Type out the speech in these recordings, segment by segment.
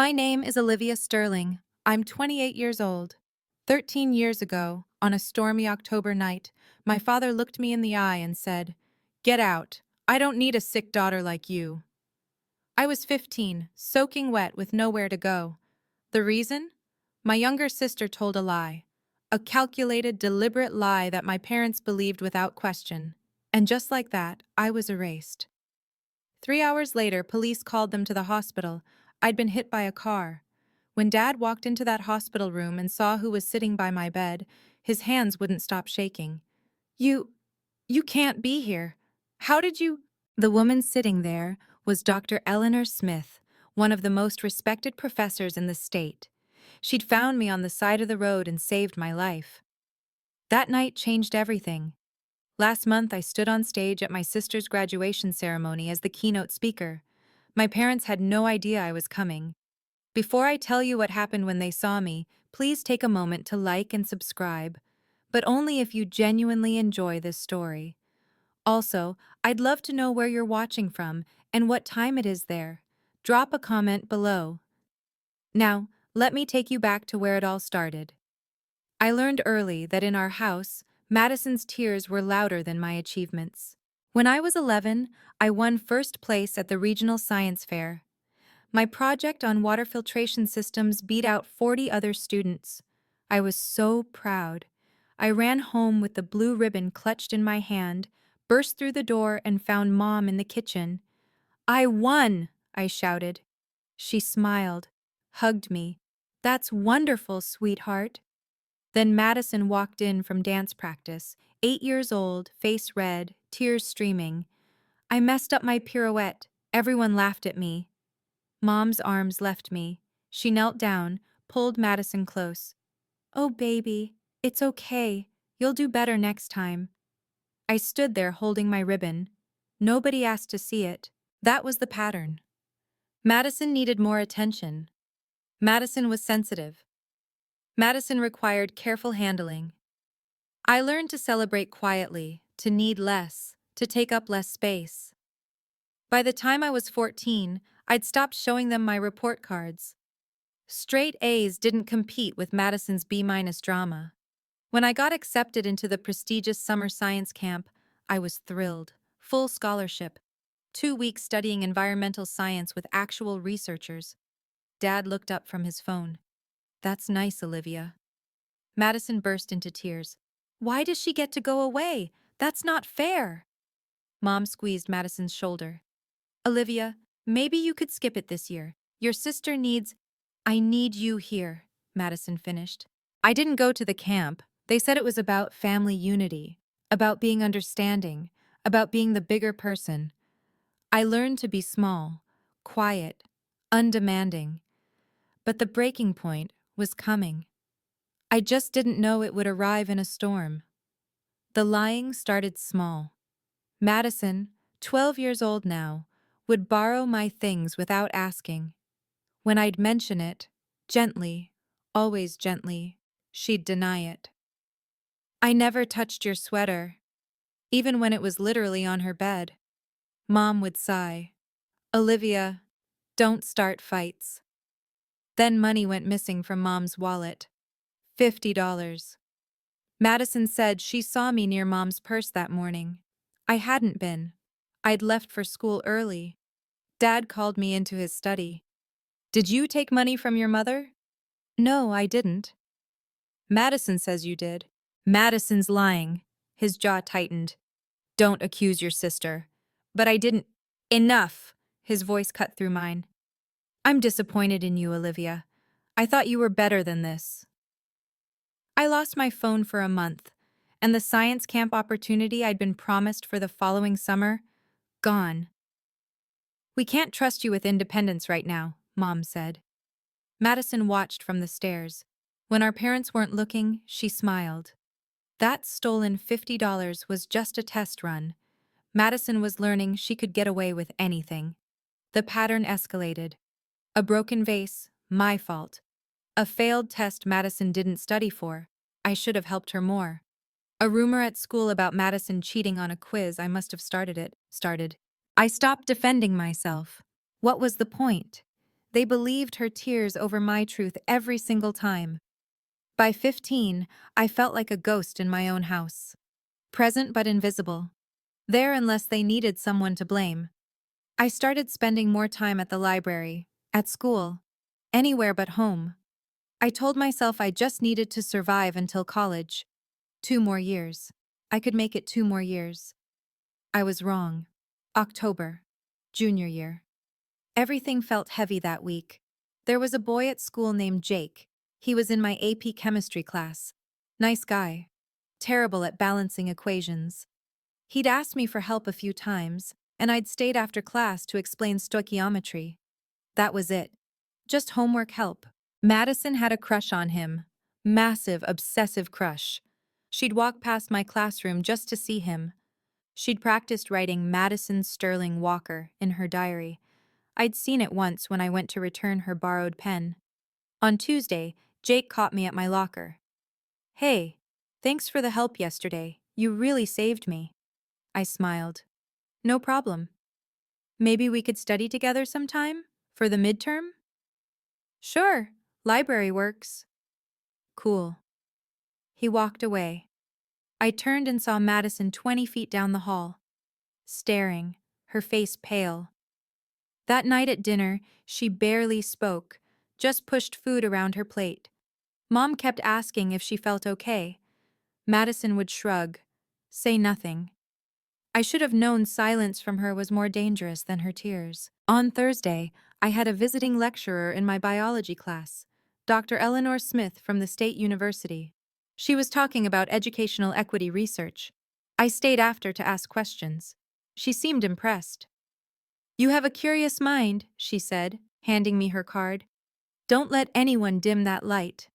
My name is Olivia Sterling. I'm 28 years old. 13 years ago, on a stormy October night, my father looked me in the eye and said, "Get out. I don't need a sick daughter like you." I was 15, soaking wet with nowhere to go. The reason? My younger sister told a lie. A calculated, deliberate lie that my parents believed without question. And just like that, I was erased. 3 hours later, police called them to the hospital. I'd been hit by a car. When Dad walked into that hospital room and saw who was sitting by my bed, his hands wouldn't stop shaking. You, you can't be here. How did you? The woman sitting there was Dr. Eleanor Smith, one of the most respected professors in the state. She'd found me on the side of the road and saved my life. That night changed everything. Last month, I stood on stage at my sister's graduation ceremony as the keynote speaker. My parents had no idea I was coming. Before I tell you what happened when they saw me, please take a moment to like and subscribe, but only if you genuinely enjoy this story. Also, I'd love to know where you're watching from and what time it is there. Drop a comment below. Now, let me take you back to where it all started. I learned early that in our house, Madison's tears were louder than my achievements. When I was 11, I won first place at the regional science fair. My project on water filtration systems beat out 40 other students. I was so proud. I ran home with the blue ribbon clutched in my hand, burst through the door, and found Mom in the kitchen. "I won!" I shouted. She smiled, hugged me. "That's wonderful, sweetheart." Then Madison walked in from dance practice, 8 years old, face red, tears streaming. I messed up my pirouette. Everyone laughed at me. Mom's arms left me. She knelt down, pulled Madison close. "Oh, baby, it's okay. You'll do better next time." I stood there holding my ribbon. Nobody asked to see it. That was the pattern. Madison needed more attention. Madison was sensitive. Madison required careful handling. I learned to celebrate quietly, to need less, to take up less space. By the time I was 14, I'd stopped showing them my report cards. Straight A's didn't compete with Madison's B- drama. When I got accepted into the prestigious summer science camp, I was thrilled. Full scholarship. 2 weeks studying environmental science with actual researchers. Dad looked up from his phone. "That's nice, Olivia." Madison burst into tears. "Why does she get to go away? That's not fair." Mom squeezed Madison's shoulder. "Olivia, maybe you could skip it this year. Your sister needs—" "I need you here," Madison finished. I didn't go to the camp. They said it was about family unity, about being understanding, about being the bigger person. I learned to be small, quiet, undemanding. But the breaking point was coming. I just didn't know it would arrive in a storm. The lying started small. Madison, 12 years old now, would borrow my things without asking. When I'd mention it, gently, always gently, she'd deny it. "I never touched your sweater," even when it was literally on her bed. Mom would sigh. "Olivia, don't start fights." Then money went missing from Mom's wallet. $50. Madison said she saw me near Mom's purse that morning. I hadn't been. I'd left for school early. Dad called me into his study. "Did you take money from your mother?" "No, I didn't." "Madison says you did." "Madison's lying." His jaw tightened. "Don't accuse your sister." "But I didn't." "Enough!" His voice cut through mine. "I'm disappointed in you, Olivia. I thought you were better than this." I lost my phone for a month, and the science camp opportunity I'd been promised for the following summer, gone. "We can't trust you with independence right now," Mom said. Madison watched from the stairs. When our parents weren't looking, she smiled. That stolen $50 was just a test run. Madison was learning she could get away with anything. The pattern escalated. A broken vase, my fault. A failed test Madison didn't study for. I should have helped her more. A rumor at school about Madison cheating on a quiz. I must have started. I stopped defending myself. What was the point? They believed her tears over my truth every single time. By 15, I felt like a ghost in my own house. Present but invisible. There unless they needed someone to blame. I started spending more time at the library, at school, anywhere but home. I told myself I just needed to survive until college. 2 more years. I could make it 2 more years. I was wrong. October. Junior year. Everything felt heavy that week. There was a boy at school named Jake. He was in my AP chemistry class. Nice guy. Terrible at balancing equations. He'd asked me for help a few times, and I'd stayed after class to explain stoichiometry. That was it. Just homework help. Madison had a crush on him. Massive, obsessive crush. She'd walk past my classroom just to see him. She'd practiced writing Madison Sterling Walker in her diary. I'd seen it once when I went to return her borrowed pen. On Tuesday, Jake caught me at my locker. "Hey, thanks for the help yesterday. You really saved me." I smiled. "No problem. Maybe we could study together sometime? For the midterm?" "Sure. Library works." "Cool." He walked away. I turned and saw Madison 20 feet down the hall, staring, her face pale. That night at dinner, she barely spoke, just pushed food around her plate. Mom kept asking if she felt okay. Madison would shrug, say nothing. I should have known silence from her was more dangerous than her tears. On Thursday, I had a visiting lecturer in my biology class, Dr. Eleanor Smith from the State University. She was talking about educational equity research. I stayed after to ask questions. She seemed impressed. "You have a curious mind," she said, handing me her card. "Don't let anyone dim that light."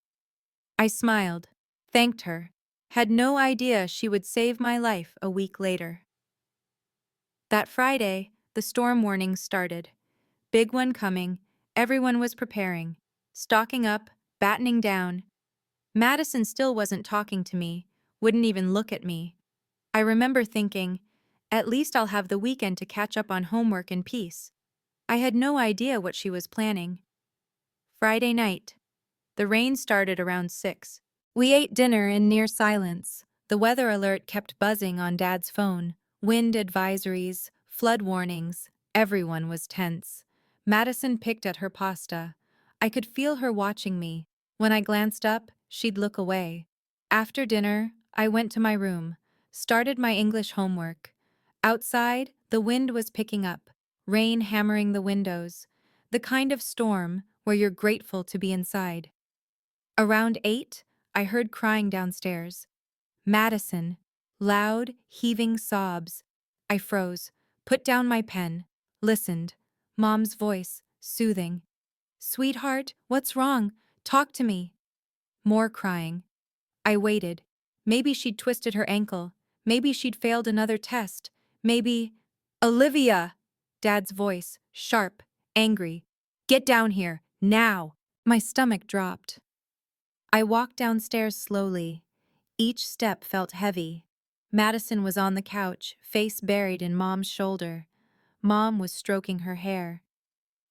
I smiled, thanked her, had no idea she would save my life a week later. That Friday, the storm warnings started. Big one coming, everyone was preparing, stocking up, battening down. Madison still wasn't talking to me, wouldn't even look at me. I remember thinking, at least I'll have the weekend to catch up on homework in peace. I had no idea what she was planning. Friday night. The rain started around 6. We ate dinner in near silence. The weather alert kept buzzing on Dad's phone. Wind advisories, flood warnings. Everyone was tense. Madison picked at her pasta. I could feel her watching me. When I glanced up, she'd look away. After dinner, I went to my room, started my English homework. Outside, the wind was picking up, rain hammering the windows. The kind of storm where you're grateful to be inside. Around 8, I heard crying downstairs. Madison. Loud, heaving sobs. I froze, put down my pen, listened. Mom's voice, soothing. "Sweetheart, what's wrong? Talk to me." More crying. I waited. Maybe she'd twisted her ankle. Maybe she'd failed another test. Maybe... "Olivia!" Dad's voice, sharp, angry. "Get down here, now!" My stomach dropped. I walked downstairs slowly. Each step felt heavy. Madison was on the couch, face buried in Mom's shoulder. Mom was stroking her hair.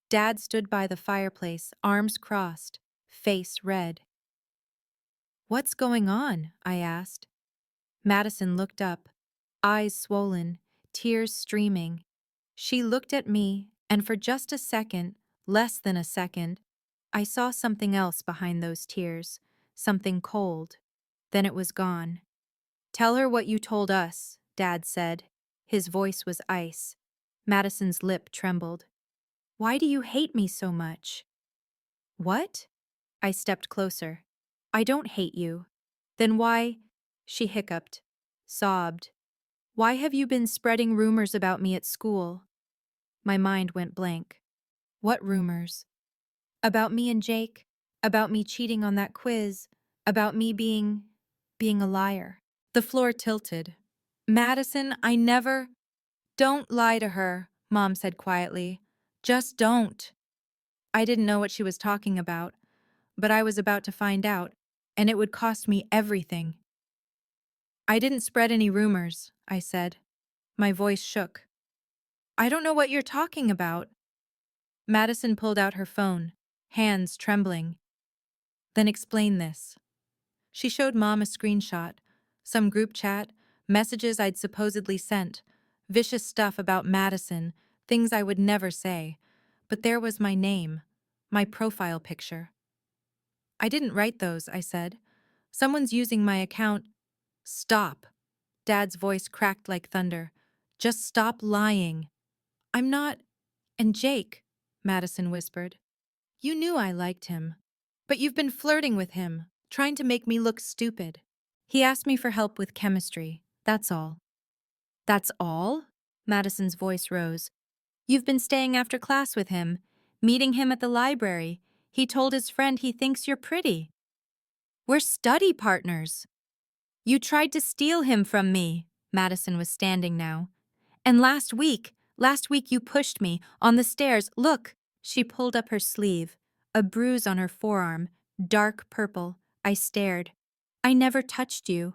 Dad stood by the fireplace, arms crossed, face red. "What's going on?" I asked. Madison looked up, eyes swollen, tears streaming. She looked at me, and for just a second, less than a second, I saw something else behind those tears, something cold. Then it was gone. "Tell her what you told us," Dad said. His voice was ice. Madison's lip trembled. "Why do you hate me so much?" "What?" I stepped closer. "I don't hate you." "Then why—" She hiccuped, sobbed. "Why have you been spreading rumors about me at school?" My mind went blank. What rumors? About me and Jake? About me cheating on that quiz? About me being a liar? The floor tilted. "Madison, I never—" "Don't lie to her," Mom said quietly. "Just don't." I didn't know what she was talking about, but I was about to find out, and it would cost me everything. "I didn't spread any rumors," I said. My voice shook. "I don't know what you're talking about." Madison pulled out her phone, hands trembling. Then explain this. She showed Mom a screenshot, some group chat, messages I'd supposedly sent, vicious stuff about Madison, things I would never say. But there was my name, my profile picture. I didn't write those, I said. Someone's using my account. Stop. Dad's voice cracked like thunder. Just stop lying. I'm not. And Jake, Madison whispered. You knew I liked him. But you've been flirting with him, trying to make me look stupid. He asked me for help with chemistry. That's all. That's all? Madison's voice rose. You've been staying after class with him, meeting him at the library. He told his friend he thinks you're pretty. We're study partners. You tried to steal him from me. Madison was standing now. And last week you pushed me on the stairs. Look, she pulled up her sleeve, a bruise on her forearm, dark purple. I stared. I never touched you.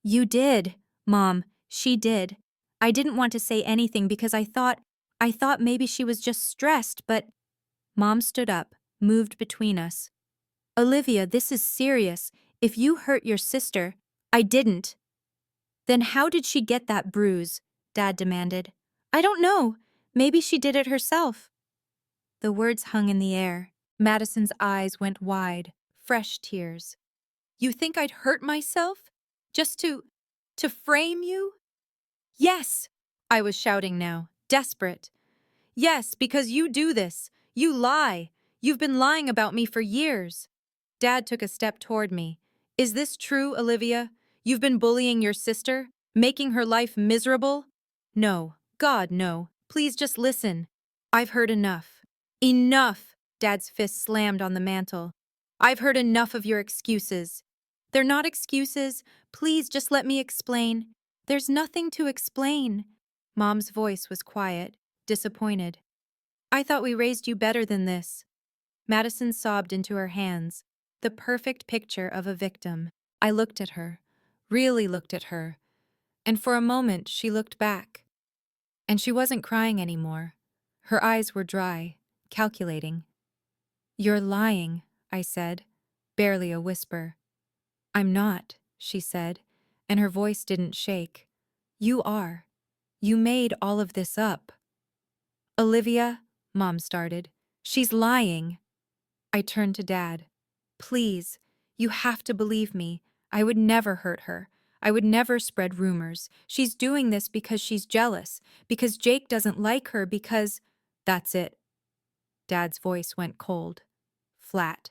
You did, Mom. She did. I didn't want to say anything because I thought maybe she was just stressed, but Mom stood up, moved between us. Olivia, this is serious. If you hurt your sister, I didn't. Then how did she get that bruise? Dad demanded. I don't know. Maybe she did it herself. The words hung in the air. Madison's eyes went wide, fresh tears. You think I'd hurt myself? Just to frame you? Yes, I was shouting now, desperate. Yes, because you do this. You lie. You've been lying about me for years. Dad took a step toward me. Is this true, Olivia? You've been bullying your sister? Making her life miserable? No. God, no. Please just listen. I've heard enough. Enough! Dad's fist slammed on the mantel. I've heard enough of your excuses. They're not excuses. Please just let me explain. There's nothing to explain. Mom's voice was quiet, disappointed. I thought we raised you better than this. Madison sobbed into her hands, the perfect picture of a victim. I looked at her, really looked at her, and for a moment she looked back. And she wasn't crying anymore. Her eyes were dry, calculating. You're lying, I said, barely a whisper. I'm not, she said, and her voice didn't shake. You are. You made all of this up. Olivia, Mom started. She's lying. I turned to Dad. Please, you have to believe me. I would never hurt her. I would never spread rumors. She's doing this because she's jealous, because Jake doesn't like her, because... That's it. Dad's voice went cold, flat.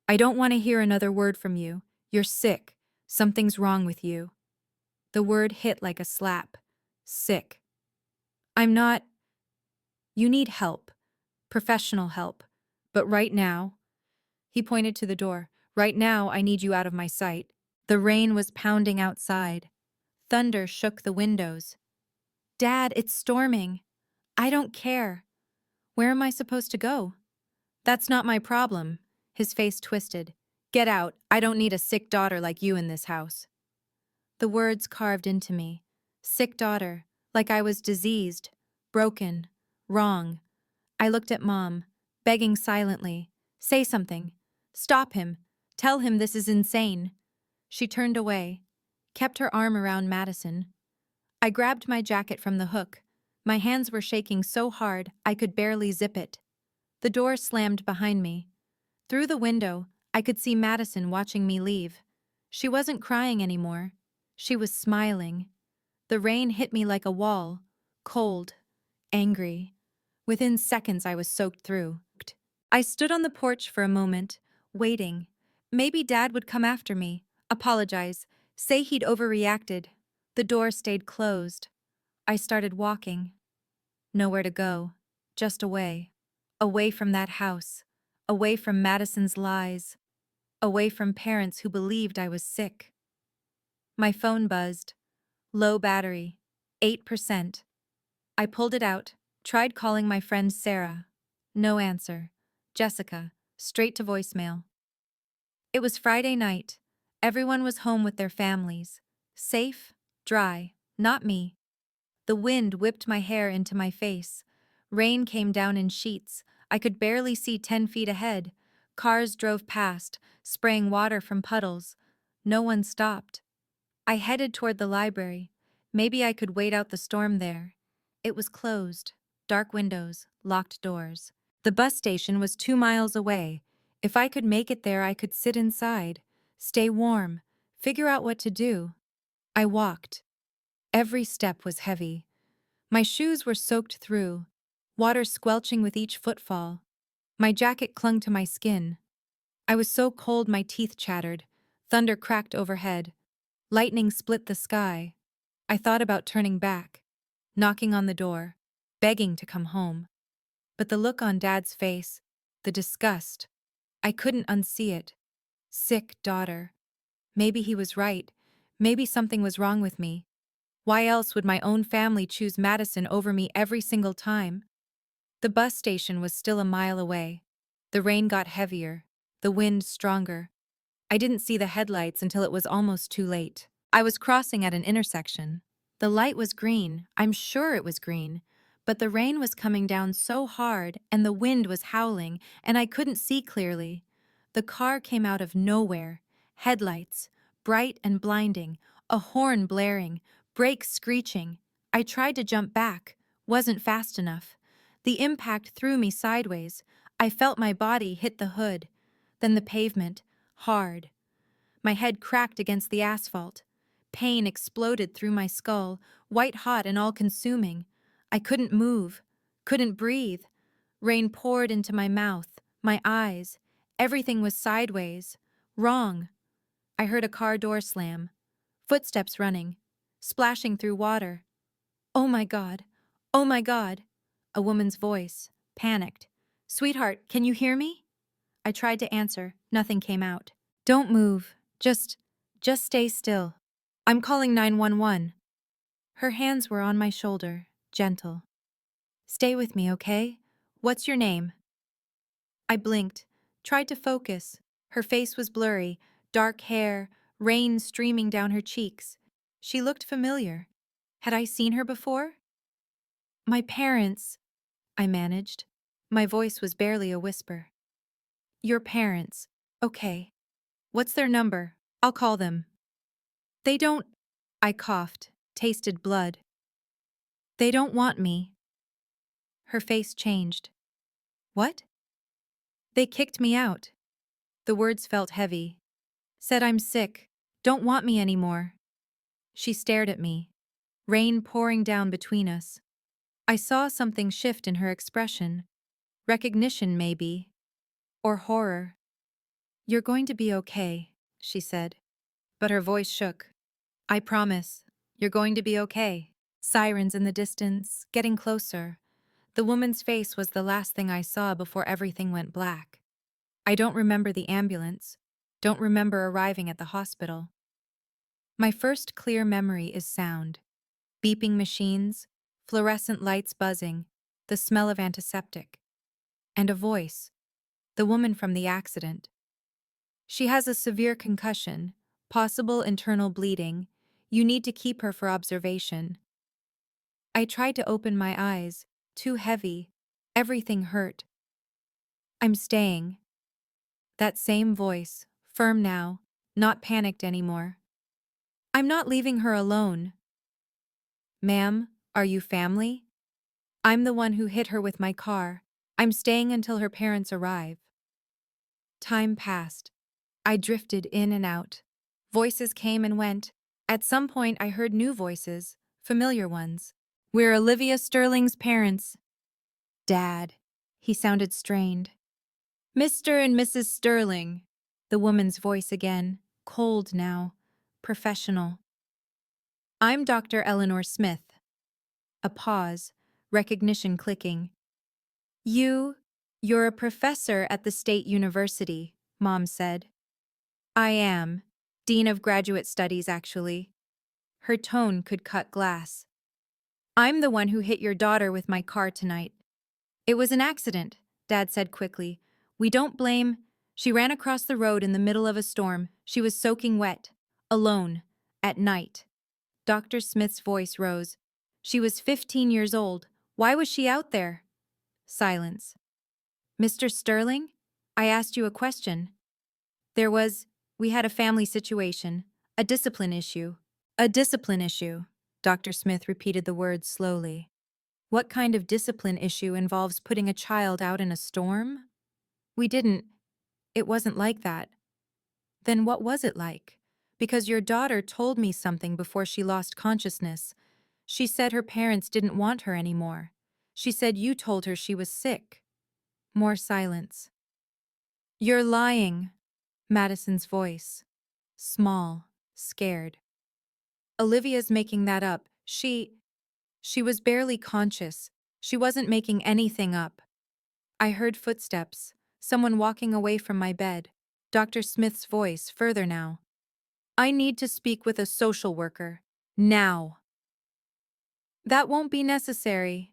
I don't want to hear another word from you. You're sick. Something's wrong with you. The word hit like a slap. Sick. I'm not... You need help. Professional help. But right now... He pointed to the door. Right now, I need you out of my sight. The rain was pounding outside. Thunder shook the windows. Dad, it's storming. I don't care. Where am I supposed to go? That's not my problem. His face twisted. Get out. I don't need a sick daughter like you in this house. The words carved into me. Sick daughter, like I was diseased, broken, wrong. I looked at Mom, begging silently. Say something. Stop him. Tell him this is insane. She turned away, kept her arm around Madison. I grabbed my jacket from the hook. My hands were shaking so hard I could barely zip it. The door slammed behind me. Through the window, I could see Madison watching me leave. She wasn't crying anymore. She was smiling. The rain hit me like a wall, cold, angry. Within seconds, I was soaked through. I stood on the porch for a moment, waiting. Maybe Dad would come after me, apologize, say he'd overreacted. The door stayed closed. I started walking. Nowhere to go, just away. Away from that house, away from Madison's lies, away from parents who believed I was sick. My phone buzzed. Low battery, 8%. I pulled it out, tried calling my friend Sarah. No answer. Jessica, straight to voicemail. It was Friday night. Everyone was home with their families. Safe, dry, not me. The wind whipped my hair into my face. Rain came down in sheets. I could barely see 10 feet ahead. Cars drove past, spraying water from puddles. No one stopped. I headed toward the library. Maybe I could wait out the storm there. It was closed. Dark windows, locked doors. The bus station was 2 miles away. If I could make it there, I could sit inside, stay warm, figure out what to do. I walked. Every step was heavy. My shoes were soaked through, water squelching with each footfall. My jacket clung to my skin. I was so cold my teeth chattered. Thunder cracked overhead. Lightning split the sky. I thought about turning back, knocking on the door, begging to come home. But the look on Dad's face, the disgust, I couldn't unsee it. Sick daughter. Maybe he was right. Maybe something was wrong with me. Why else would my own family choose Madison over me every single time? The bus station was still a mile away. The rain got heavier, the wind stronger. I didn't see the headlights until it was almost too late. I was crossing at an intersection. The light was green, I'm sure it was green, but the rain was coming down so hard and the wind was howling and I couldn't see clearly. The car came out of nowhere. Headlights, bright and blinding, a horn blaring, brakes screeching. I tried to jump back, wasn't fast enough. The impact threw me sideways. I felt my body hit the hood. Then the pavement, hard. My head cracked against the asphalt. Pain exploded through my skull, white-hot and all-consuming. I couldn't move, couldn't breathe. Rain poured into my mouth, my eyes. Everything was sideways. Wrong. I heard a car door slam. Footsteps running. Splashing through water. Oh my God. Oh my God. A woman's voice. Panicked. Sweetheart, can you hear me? I tried to answer. Nothing came out. Don't move. Just stay still. I'm calling 911. Her hands were on my shoulder, gentle. Stay with me, okay? What's your name? I blinked, tried to focus. Her face was blurry, dark hair, rain streaming down her cheeks. She looked familiar. Had I seen her before? My parents, I managed. My voice was barely a whisper. Your parents. Okay. What's their number? I'll call them. They don't. I coughed, tasted blood. They don't want me. Her face changed. What? They kicked me out. The words felt heavy. Said I'm sick. Don't want me anymore. She stared at me. Rain pouring down between us. I saw something shift in her expression. Recognition, maybe. Or horror. You're going to be okay, she said. But her voice shook. I promise. You're going to be okay. Sirens in the distance, getting closer. The woman's face was the last thing I saw before everything went black. I don't remember the ambulance. Don't remember arriving at the hospital. My first clear memory is sound. Beeping machines, fluorescent lights buzzing, the smell of antiseptic. And a voice. The woman from the accident. She has a severe concussion, possible internal bleeding. You need to keep her for observation. I tried to open my eyes, too heavy. Everything hurt. I'm staying. That same voice, firm now, not panicked anymore. I'm not leaving her alone. Ma'am, are you family? I'm the one who hit her with my car. I'm staying until her parents arrive. Time passed. I drifted in and out. Voices came and went. At some point I heard new voices, familiar ones. We're Olivia Sterling's parents. Dad. He sounded strained. Mr. and Mrs. Sterling. The woman's voice again, cold now, professional. I'm Dr. Eleanor Smith. A pause, recognition clicking. You're a professor at the State University, Mom said. I am. Dean of Graduate Studies, actually. Her tone could cut glass. I'm the one who hit your daughter with my car tonight. It was an accident, Dad said quickly. We don't blame. She ran across the road in the middle of a storm. She was soaking wet. Alone. At night. Dr. Smith's voice rose. She was 15 years old. Why was she out there? Silence. Mr. Sterling? I asked you a question. There was, we had a family situation, a discipline issue. A discipline issue. Dr. Smith repeated the words slowly. What kind of discipline issue involves putting a child out in a storm? We didn't. It wasn't like that. Then what was it like? Because your daughter told me something before she lost consciousness. She said her parents didn't want her anymore. She said you told her she was sick. More silence. You're lying. Madison's voice. Small, scared. Olivia's making that up. She was barely conscious. She wasn't making anything up. I heard footsteps, someone walking away from my bed. Dr. Smith's voice, further now. I need to speak with a social worker. Now. That won't be necessary.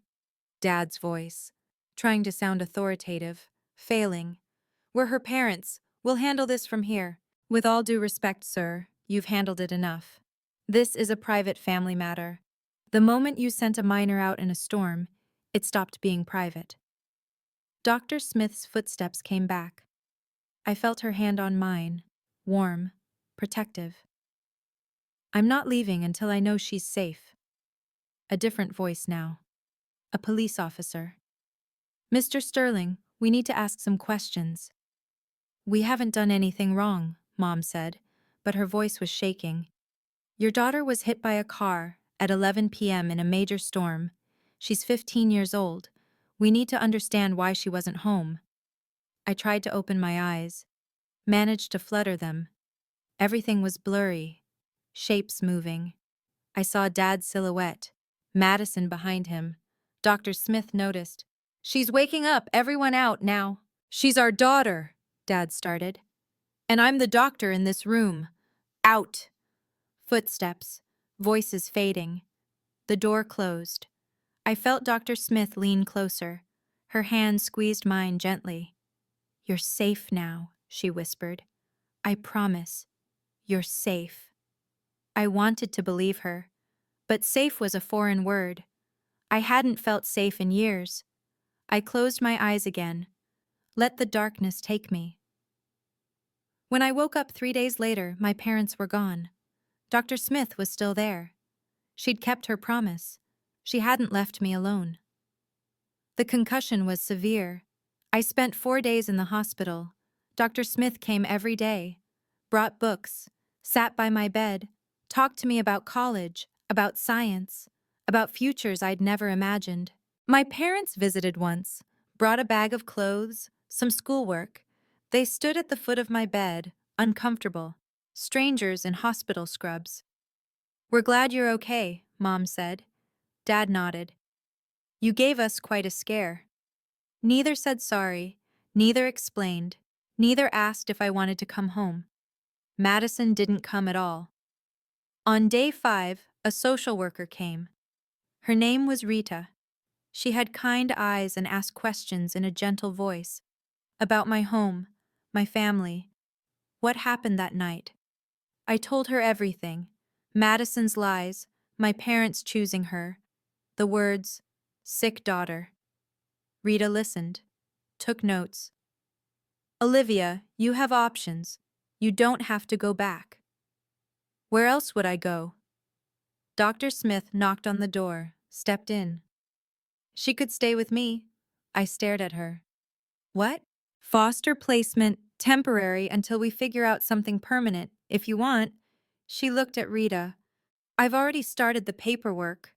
Dad's voice, trying to sound authoritative, failing. We're her parents. We'll handle this from here. With all due respect, sir, you've handled it enough. This is a private family matter. The moment you sent a minor out in a storm, it stopped being private. Dr. Smith's footsteps came back. I felt her hand on mine, warm, protective. I'm not leaving until I know she's safe. A different voice now. A police officer. Mr. Sterling, we need to ask some questions. We haven't done anything wrong, Mom said, but her voice was shaking. Your daughter was hit by a car at 11 p.m. in a major storm. She's 15 years old. We need to understand why she wasn't home. I tried to open my eyes, managed to flutter them. Everything was blurry, shapes moving. I saw Dad's silhouette, Madison behind him. Dr. Smith noticed. She's waking up, everyone out now. She's our daughter, Dad started. And I'm the doctor in this room. Out. Footsteps, voices fading. The door closed. I felt Dr. Smith lean closer. Her hand squeezed mine gently. You're safe now, she whispered. I promise. You're safe. I wanted to believe her, but safe was a foreign word. I hadn't felt safe in years. I closed my eyes again. Let the darkness take me. When I woke up 3 days later, my parents were gone. Dr. Smith was still there. She'd kept her promise. She hadn't left me alone. The concussion was severe. I spent 4 days in the hospital. Dr. Smith came every day, brought books, sat by my bed, talked to me about college, about science, about futures I'd never imagined. My parents visited once, brought a bag of clothes, some schoolwork. They stood at the foot of my bed, uncomfortable, strangers in hospital scrubs. We're glad you're okay, Mom said. Dad nodded. You gave us quite a scare. Neither said sorry, neither explained, neither asked if I wanted to come home. Madison didn't come at all. On day 5, a social worker came. Her name was Rita. She had kind eyes and asked questions in a gentle voice. About my home, my family, what happened that night. I told her everything. Madison's lies, my parents choosing her, the words, sick daughter. Rita listened, took notes. Olivia, you have options. You don't have to go back. Where else would I go? Dr. Smith knocked on the door, stepped in. She could stay with me. I stared at her. What? Foster placement, temporary until we figure out something permanent, if you want. She looked at Rita. I've already started the paperwork.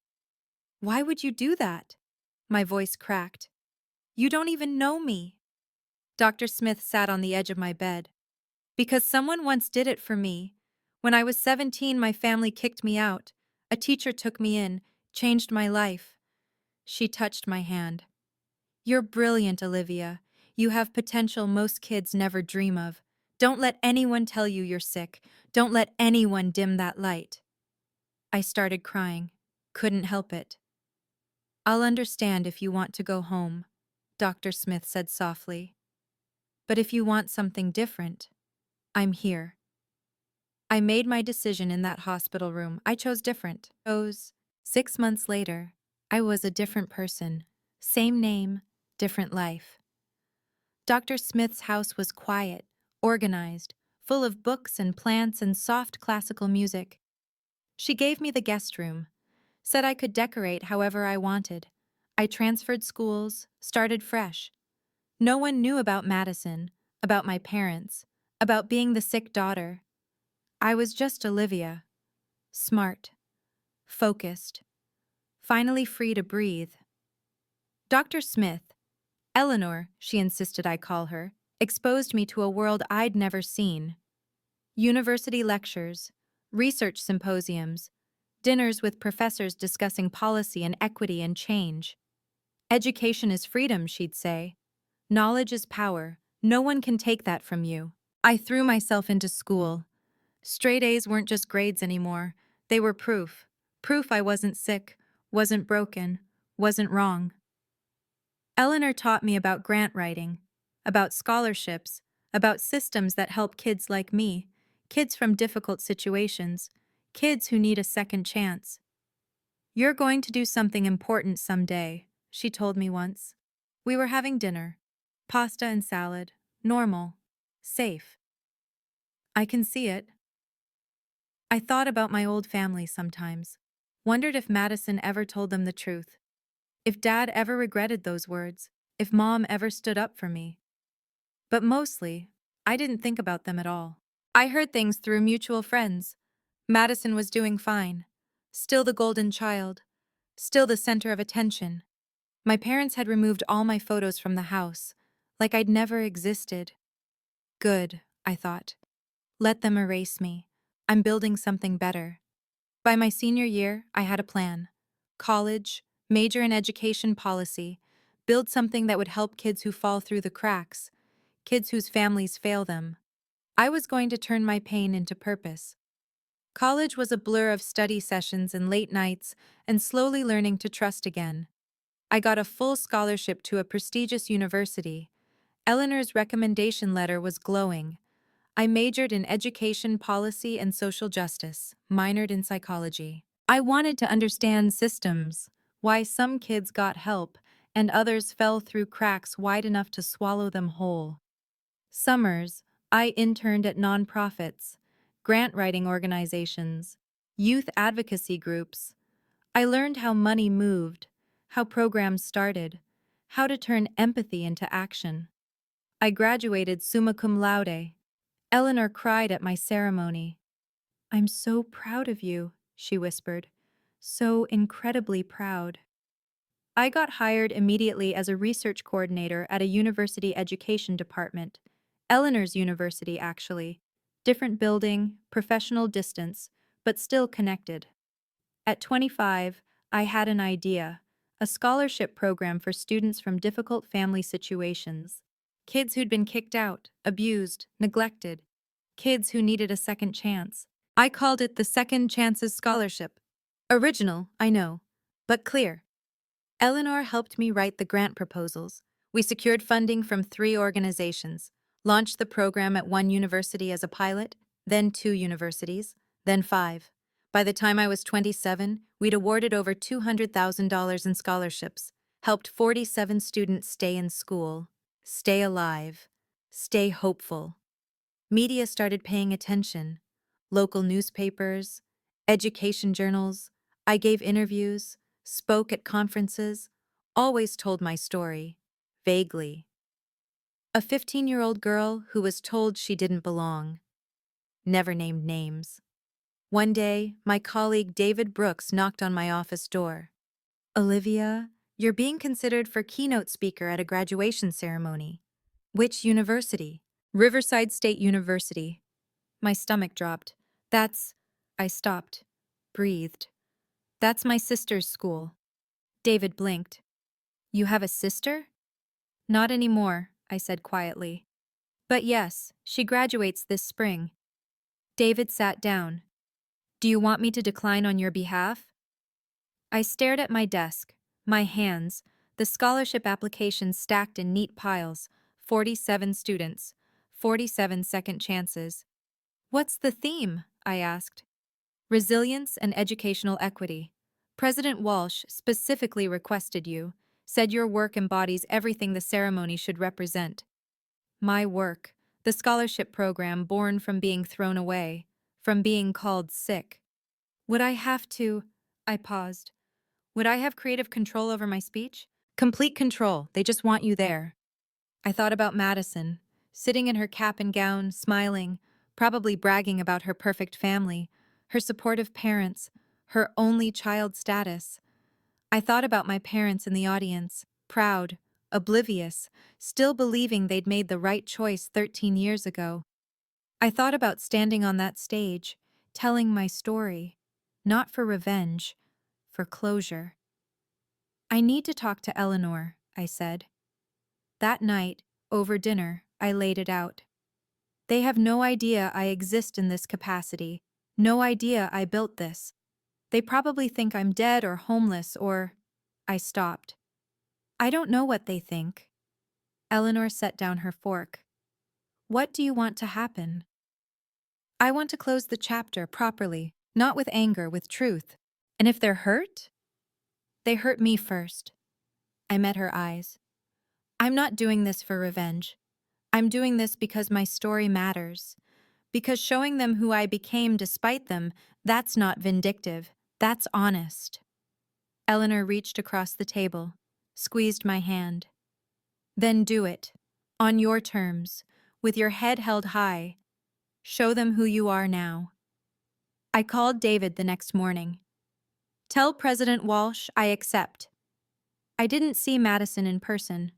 Why would you do that? My voice cracked. You don't even know me. Dr. Smith sat on the edge of my bed. Because someone once did it for me. When I was 17, my family kicked me out. A teacher took me in, changed my life. She touched my hand. You're brilliant, Olivia. You have potential most kids never dream of. Don't let anyone tell you you're sick. Don't let anyone dim that light. I started crying. Couldn't help it. I'll understand if you want to go home, Dr. Smith said softly. But if you want something different, I'm here. I made my decision in that hospital room. I chose different. 6 months later, I was a different person. Same name, different life. Dr. Smith's house was quiet, organized, full of books and plants and soft classical music. She gave me the guest room, said I could decorate however I wanted. I transferred schools, started fresh. No one knew about Madison, about my parents, about being the sick daughter. I was just Olivia, smart, focused, finally free to breathe. Dr. Smith, Eleanor, she insisted I call her, exposed me to a world I'd never seen. University lectures, research symposiums, dinners with professors discussing policy and equity and change. Education is freedom, she'd say. Knowledge is power. No one can take that from you. I threw myself into school. Straight A's weren't just grades anymore. They were proof. Proof I wasn't sick, wasn't broken, wasn't wrong. Eleanor taught me about grant writing, about scholarships, about systems that help kids like me, kids from difficult situations, kids who need a second chance. You're going to do something important someday, she told me once. We were having dinner. Pasta and salad. Normal. Safe. I can see it. I thought about my old family sometimes. Wondered if Madison ever told them the truth. If Dad ever regretted those words. If Mom ever stood up for me. But mostly, I didn't think about them at all. I heard things through mutual friends. Madison was doing fine. Still the golden child. Still the center of attention. My parents had removed all my photos from the house, like I'd never existed. Good, I thought. Let them erase me. I'm building something better. By my senior year, I had a plan. College, major in education policy, build something that would help kids who fall through the cracks, kids whose families fail them. I was going to turn my pain into purpose. College was a blur of study sessions and late nights and slowly learning to trust again. I got a full scholarship to a prestigious university. Eleanor's recommendation letter was glowing. I majored in education policy and social justice, minored in psychology. I wanted to understand systems, why some kids got help and others fell through cracks wide enough to swallow them whole. Summers, I interned at nonprofits, grant writing organizations, youth advocacy groups. I learned how money moved, how programs started, how to turn empathy into action. I graduated summa cum laude. Eleanor cried at my ceremony. "I'm so proud of you," she whispered. "So incredibly proud." I got hired immediately as a research coordinator at a university education department. Eleanor's university, actually. Different building, professional distance, but still connected. At 25, I had an idea, a scholarship program for students from difficult family situations. Kids who'd been kicked out, abused, neglected. Kids who needed a second chance. I called it the Second Chances Scholarship. Original, I know, but clear. Eleanor helped me write the grant proposals. We secured funding from 3 organizations, launched the program at 1 university as a pilot, then 2 universities, then 5. By the time I was 27, we'd awarded over $200,000 in scholarships, helped 47 students stay in school, stay alive, stay hopeful. Media started paying attention. Local newspapers, education journals. I gave interviews, spoke at conferences, always told my story, vaguely. A 15-year-old girl who was told she didn't belong. Never named names. One day, my colleague David Brooks knocked on my office door. "Olivia, you're being considered for keynote speaker at a graduation ceremony." "Which university?" "Riverside State University." My stomach dropped. I stopped, breathed. "That's my sister's school." David blinked. "You have a sister?" "Not anymore," I said quietly. "But yes, she graduates this spring." David sat down. "Do you want me to decline on your behalf?" I stared at my desk, my hands, the scholarship applications stacked in neat piles, 47 students, 47 second chances. "What's the theme?" I asked. "Resilience and educational equity. President Walsh specifically requested you. Said your work embodies everything the ceremony should represent. My work, the scholarship program born from being thrown away, from being called sick. Would I have to? I paused. Would I have creative control over my speech? Complete control, they just want you there. I thought about Madison, sitting in her cap and gown, smiling, probably bragging about her perfect family, her supportive parents, her only child status. I thought about my parents in the audience, proud, oblivious, still believing they'd made the right choice 13 years ago. I thought about standing on that stage, telling my story, not for revenge, for closure. I need to talk to Eleanor, I said. That night, over dinner, I laid it out. They have no idea I exist in this capacity, no idea I built this. They probably think I'm dead or homeless or… I stopped. I don't know what they think. Eleanor set down her fork. What do you want to happen? I want to close the chapter properly, not with anger, with truth. And if they're hurt? They hurt me first. I met her eyes. I'm not doing this for revenge. I'm doing this because my story matters. Because showing them who I became despite them, that's not vindictive. That's honest. Eleanor reached across the table, squeezed my hand. Then do it. On your terms, with your head held high. Show them who you are now. I called David the next morning. Tell President Walsh I accept. I didn't see Madison in person,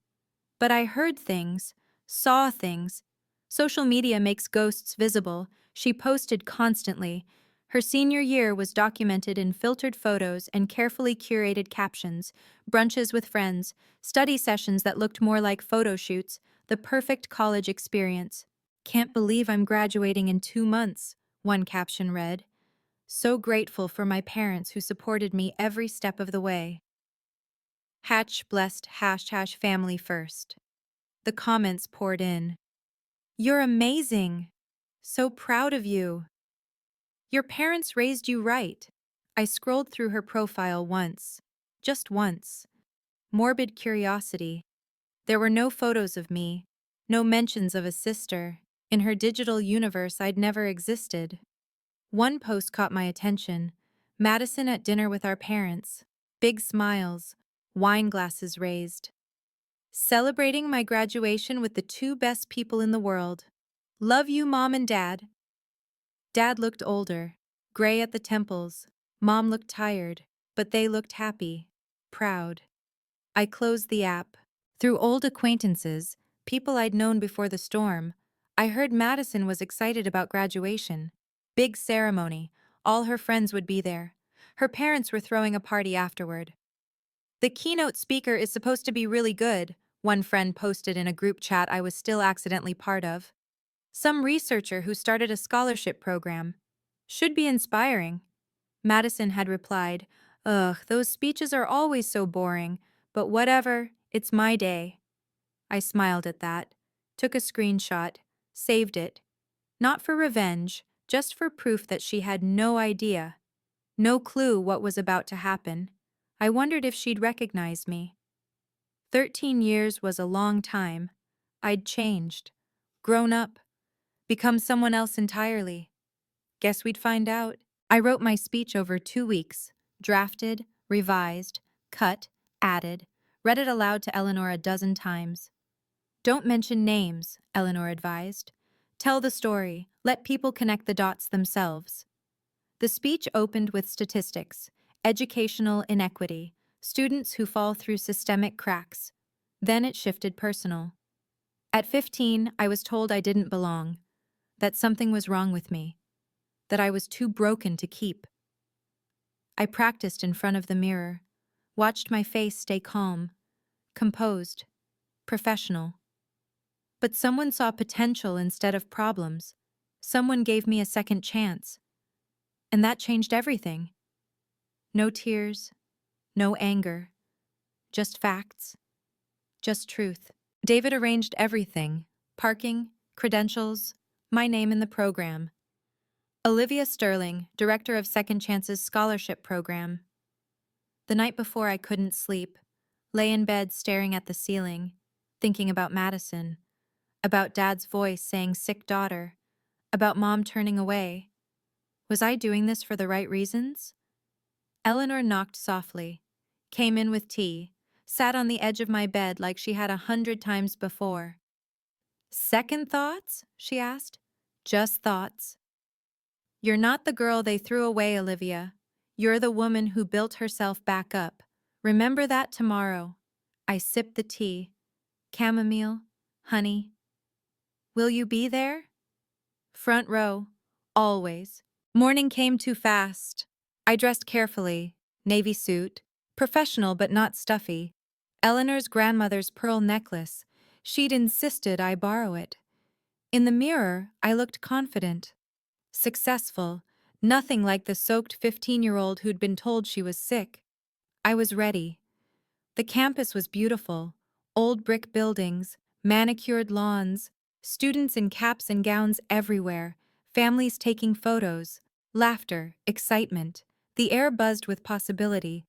but I heard things, saw things. Social media makes ghosts visible. She posted constantly. Her senior year was documented in filtered photos and carefully curated captions, brunches with friends, study sessions that looked more like photo shoots, the perfect college experience. Can't believe I'm graduating in 2 months, one caption read. So grateful for my parents who supported me every step of the way. Hatch blessed # family first. The comments poured in. You're amazing. So proud of you. Your parents raised you right. I scrolled through her profile once. Just once. Morbid curiosity. There were no photos of me, no mentions of a sister. In her digital universe, I'd never existed. One post caught my attention. Madison at dinner with our parents. Big smiles. Wine glasses raised. Celebrating my graduation with the 2 best people in the world. Love you, Mom and Dad. Dad looked older, gray at the temples. Mom looked tired, but they looked happy, proud. I closed the app. Through old acquaintances, people I'd known before the storm, I heard Madison was excited about graduation. Big ceremony. All her friends would be there. Her parents were throwing a party afterward. The keynote speaker is supposed to be really good, one friend posted in a group chat I was still accidentally part of. Some researcher who started a scholarship program. Should be inspiring. Madison had replied, Ugh, those speeches are always so boring, but whatever, it's my day. I smiled at that, took a screenshot, saved it. Not for revenge, just for proof that she had no idea, no clue what was about to happen. I wondered if she'd recognize me. 13 years was a long time. I'd changed, grown up, become someone else entirely. Guess we'd find out. I wrote my speech over 2 weeks, drafted, revised, cut, added, read it aloud to Eleanor a dozen times. Don't mention names, Eleanor advised. Tell the story, let people connect the dots themselves. The speech opened with statistics, educational inequity, students who fall through systemic cracks. Then it shifted personal. At 15, I was told I didn't belong, that something was wrong with me, that I was too broken to keep. I practiced in front of the mirror, watched my face stay calm, composed, professional. But someone saw potential instead of problems. Someone gave me a second chance. And that changed everything. No tears, no anger, just facts, just truth. David arranged everything, parking, credentials, my name in the program. Olivia Sterling, director of Second Chance's scholarship program. The night before I couldn't sleep, lay in bed staring at the ceiling, thinking about Madison, about Dad's voice saying sick daughter, about Mom turning away. Was I doing this for the right reasons? Eleanor knocked softly, came in with tea, sat on the edge of my bed like she had 100 times before. Second thoughts? She asked. Just thoughts. You're not the girl they threw away, Olivia. You're the woman who built herself back up. Remember that tomorrow. I sipped the tea. Chamomile, honey. Will you be there? Front row. Always. Morning came too fast. I dressed carefully. Navy suit. Professional but not stuffy. Eleanor's grandmother's pearl necklace. She'd insisted I borrow it. In the mirror, I looked confident. Successful. Nothing like the soaked 15-year-old who'd been told she was sick. I was ready. The campus was beautiful. Old brick buildings, manicured lawns, students in caps and gowns everywhere, families taking photos, laughter, excitement. The air buzzed with possibility.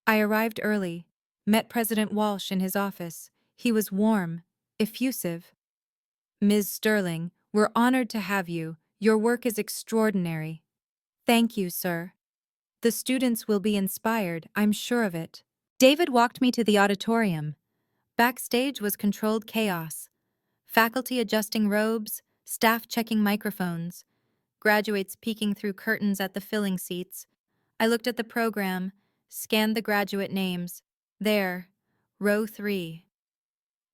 I arrived early, met President Walsh in his office. He was warm, effusive. Ms. Sterling, we're honored to have you. Your work is extraordinary. Thank you, sir. The students will be inspired, I'm sure of it. David walked me to the auditorium. Backstage was controlled chaos. Faculty adjusting robes, staff checking microphones, graduates peeking through curtains at the filling seats. I looked at the program, scanned the graduate names. There, row 3.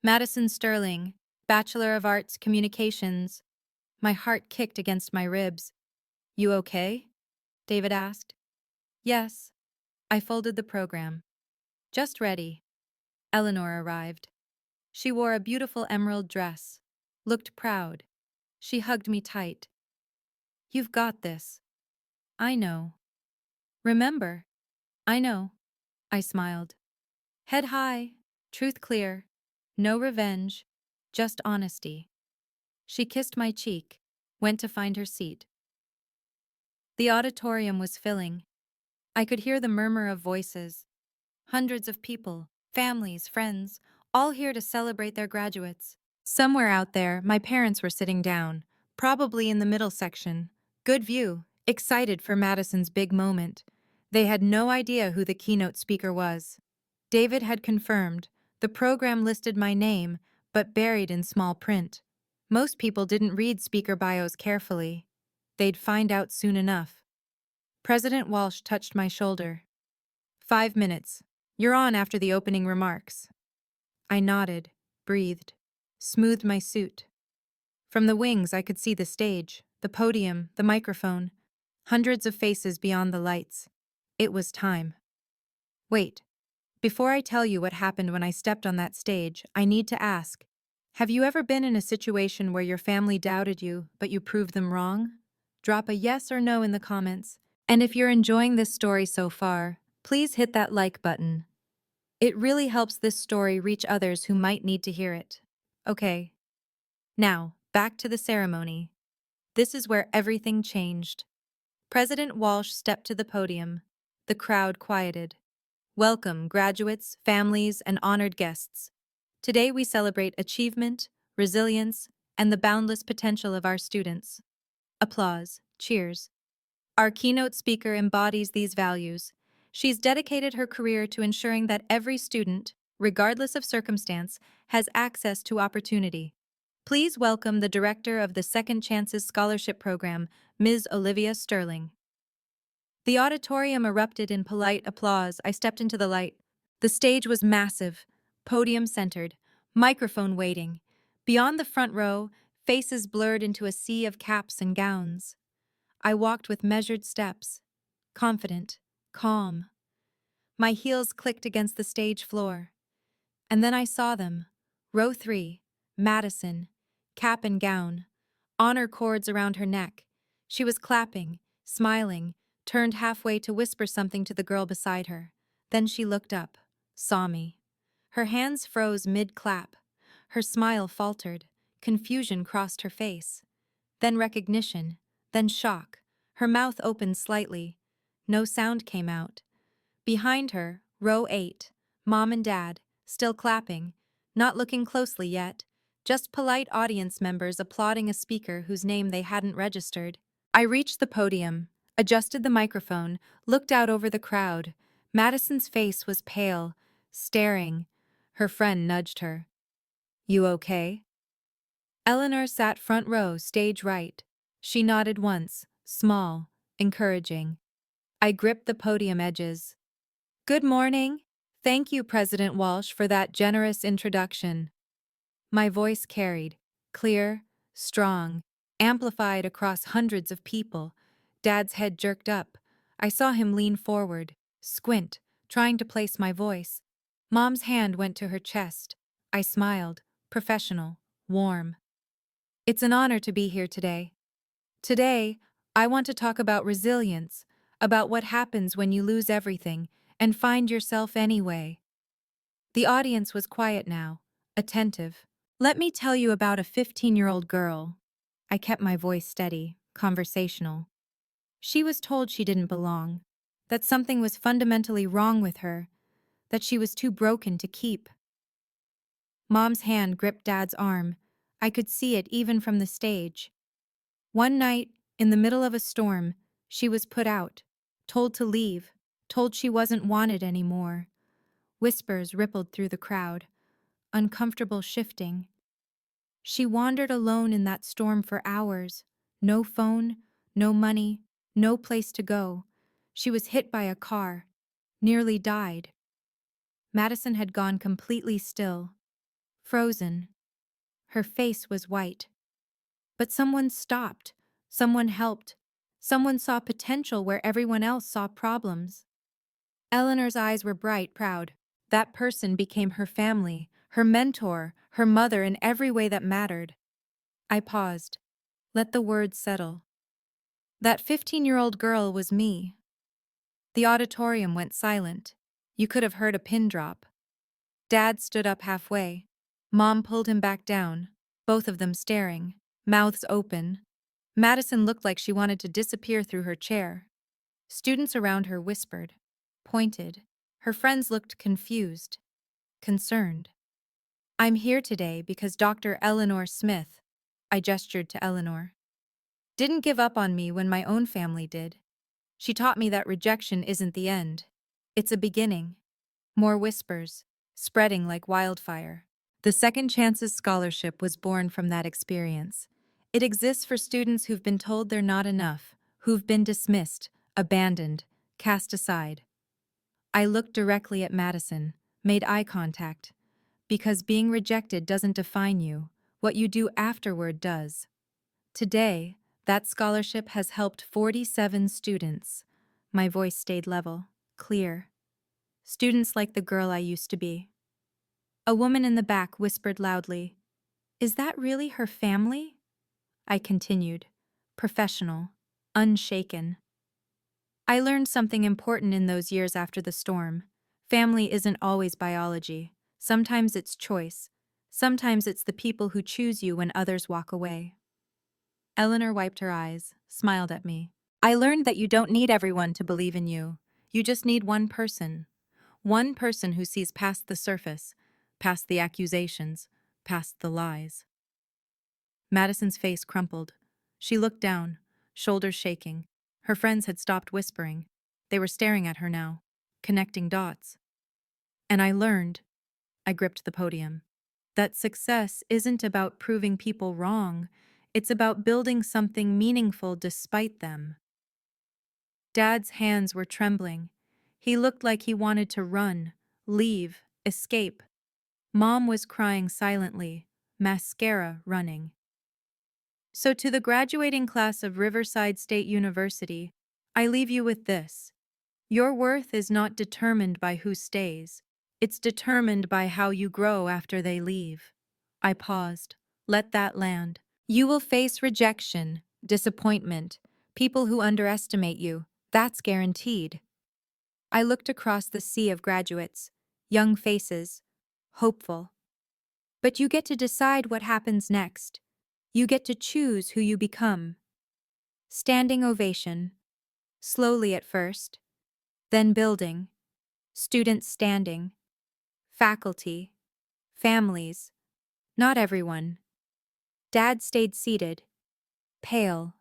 Madison Sterling, Bachelor of Arts Communications. My heart kicked against my ribs. You okay? David asked. Yes. I folded the program. Just ready. Eleanor arrived. She wore a beautiful emerald dress, looked proud. She hugged me tight. You've got this. I know. Remember. I know. I smiled. Head high, truth clear, no revenge, just honesty. She kissed my cheek, went to find her seat. The auditorium was filling. I could hear the murmur of voices. Hundreds of people, families, friends, all here to celebrate their graduates. Somewhere out there, my parents were sitting down, probably in the middle section. Good view, excited for Madison's big moment. They had no idea who the keynote speaker was. David had confirmed. The program listed my name, but buried in small print. Most people didn't read speaker bios carefully. They'd find out soon enough. President Walsh touched my shoulder. 5 minutes. You're on after the opening remarks. I nodded, breathed, smoothed my suit. From the wings, I could see the stage, the podium, the microphone, hundreds of faces beyond the lights. It was time. Wait. Before I tell you what happened when I stepped on that stage, I need to ask, have you ever been in a situation where your family doubted you, but you proved them wrong? Drop a yes or no in the comments. And if you're enjoying this story so far, please hit that like button. It really helps this story reach others who might need to hear it. Okay. Now, back to the ceremony. This is where everything changed. President Walsh stepped to the podium. The crowd quieted. Welcome, graduates, families, and honored guests. Today we celebrate achievement, resilience, and the boundless potential of our students. Applause, cheers. Our keynote speaker embodies these values. She's dedicated her career to ensuring that every student, regardless of circumstance, has access to opportunity. Please welcome the director of the Second Chances Scholarship Program, Ms. Olivia Sterling. The auditorium erupted in polite applause. I stepped into the light. The stage was massive, podium centered, microphone waiting. Beyond the front row, faces blurred into a sea of caps and gowns. I walked with measured steps, confident, calm. My heels clicked against the stage floor. And then I saw them. Row 3, Madison, cap and gown, honor cords around her neck. She was clapping, smiling, turned halfway to whisper something to the girl beside her. Then she looked up, saw me. Her hands froze mid-clap. Her smile faltered. Confusion crossed her face. Then recognition, then shock. Her mouth opened slightly. No sound came out. Behind her, row 8, Mom and Dad, still clapping, not looking closely yet, just polite audience members applauding a speaker whose name they hadn't registered. I reached the podium, adjusted the microphone, looked out over the crowd. Madison's face was pale, staring. Her friend nudged her. "You okay?" Eleanor sat front row, stage right. She nodded once, small, encouraging. I gripped the podium edges. "Good morning. Thank you, President Walsh, for that generous introduction." My voice carried, clear, strong, amplified across hundreds of people. Dad's head jerked up. I saw him lean forward, squint, trying to place my voice. Mom's hand went to her chest. I smiled, professional, warm. "It's an honor to be here today. Today, I want to talk about resilience, about what happens when you lose everything and find yourself anyway." The audience was quiet now, attentive. "Let me tell you about a 15-year-old girl." I kept my voice steady, conversational. "She was told she didn't belong, that something was fundamentally wrong with her, that she was too broken to keep." Mom's hand gripped Dad's arm. I could see it even from the stage. One night, in the middle of a storm, she was put out, told to leave, told she wasn't wanted anymore. Whispers rippled through the crowd, uncomfortable shifting. She wandered alone in that storm for hours. No phone, no money, no place to go. She was hit by a car, nearly died. Madison had gone completely still, frozen. Her face was white. But someone stopped, someone helped, someone saw potential where everyone else saw problems. Eleanor's eyes were bright, proud. That person became her family, her mentor, her mother in every way that mattered. I paused. Let the words settle. That 15-year-old girl was me. The auditorium went silent. You could have heard a pin drop. Dad stood up halfway. Mom pulled him back down, both of them staring, mouths open. Madison looked like she wanted to disappear through her chair. Students around her whispered, pointed. Her friends looked confused, concerned. "I'm here today because Dr. Eleanor Smith," I gestured to Eleanor, "didn't give up on me when my own family did. She taught me that rejection isn't the end. It's a beginning." More whispers, spreading like wildfire. The Second Chances Scholarship was born from that experience. It exists for students who've been told they're not enough, who've been dismissed, abandoned, cast aside. I looked directly at Madison, made eye contact. Because being rejected doesn't define you, what you do afterward does. Today, that scholarship has helped 47 students. My voice stayed level, clear. Students like the girl I used to be. A woman in the back whispered loudly, "Is that really her family?" I continued, professional, unshaken. I learned something important in those years after the storm. Family isn't always biology. Sometimes it's choice. Sometimes it's the people who choose you when others walk away. Eleanor wiped her eyes, smiled at me. "I learned that you don't need everyone to believe in you. You just need one person. One person who sees past the surface, past the accusations, past the lies." Madison's face crumpled. She looked down, shoulders shaking. Her friends had stopped whispering. They were staring at her now, connecting dots. "And I learned," I gripped the podium, "that success isn't about proving people wrong. It's about building something meaningful despite them." Dad's hands were trembling. He looked like he wanted to run, leave, escape. Mom was crying silently, mascara running. So to the graduating class of Riverside State University, I leave you with this. Your worth is not determined by who stays. It's determined by how you grow after they leave. I paused. Let that land. You will face rejection, disappointment, people who underestimate you. That's guaranteed. I looked across the sea of graduates, young faces, hopeful. But you get to decide what happens next. You get to choose who you become. Standing ovation. Slowly at first, then building. Students standing. faculty, families, not everyone. Dad stayed seated, pale,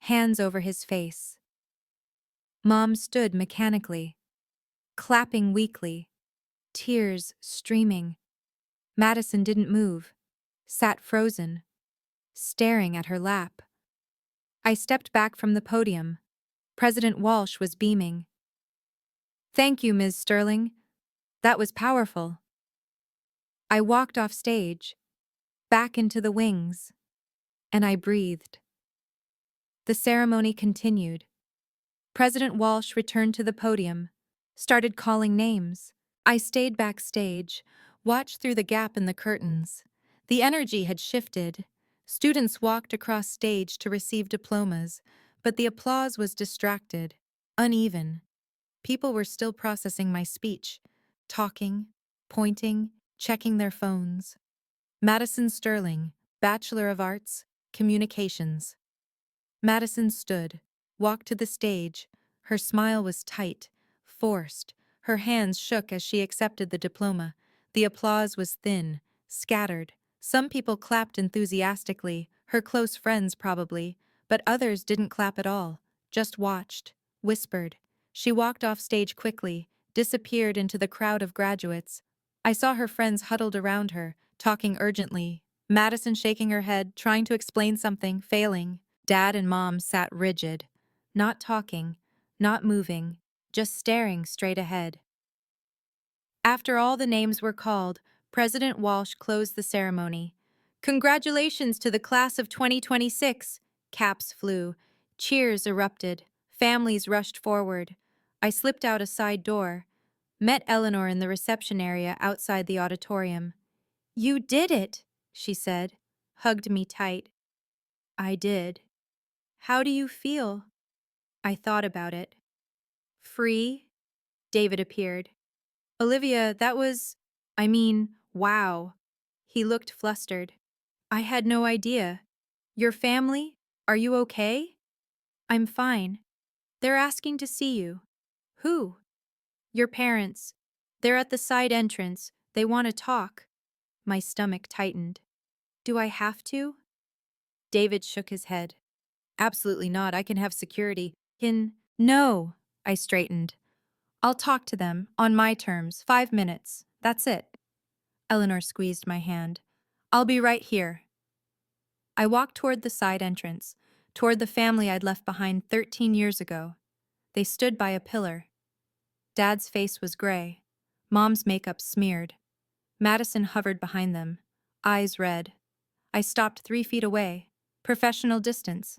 hands over his face. Mom stood mechanically, clapping weakly, tears streaming. Madison didn't move, sat frozen, staring at her lap. I stepped back from the podium. President Walsh was beaming. "Thank you, Ms. Sterling. That was powerful." I walked off stage, back into the wings, and I breathed. The ceremony continued. President Walsh returned to the podium, started calling names. I stayed backstage, watched through the gap in the curtains. The energy had shifted. Students walked across stage to receive diplomas, but the applause was distracted, uneven. People were still processing my speech, talking, pointing, checking their phones. Madison Sterling, Bachelor of Arts, Communications. Madison stood, walked to the stage. Her smile was tight, forced. Her hands shook as she accepted the diploma. The applause was thin, scattered. Some people clapped enthusiastically, her close friends probably, but others didn't clap at all, just watched, whispered. She walked off stage quickly, disappeared into the crowd of graduates. I saw her friends huddled around her, talking urgently. Madison shaking her head, trying to explain something, failing. Dad and Mom sat rigid, not talking, not moving, just staring straight ahead. After all the names were called, President Walsh closed the ceremony. "Congratulations to the class of 2026. Caps flew. Cheers erupted. Families rushed forward. I slipped out a side door, met Eleanor in the reception area outside the auditorium. "You did it," she said, hugged me tight. "I did." "How do you feel?" I thought about it. "Free?" David appeared. "Olivia, that was... wow." He looked flustered. "I had no idea. Your family? Are you okay?" "I'm fine. They're asking to see you." "Who?" "Your parents. They're at the side entrance. They want to talk." My stomach tightened. "Do I have to?" David shook his head. "Absolutely not. I can have security. No." I straightened. "I'll talk to them, on my terms, 5 minutes. That's it." Eleanor squeezed my hand. "I'll be right here." I walked toward the side entrance, toward the family I'd left behind 13 years ago. They stood by a pillar. Dad's face was gray. Mom's makeup smeared. Madison hovered behind them, eyes red. I stopped 3 feet away. Professional distance.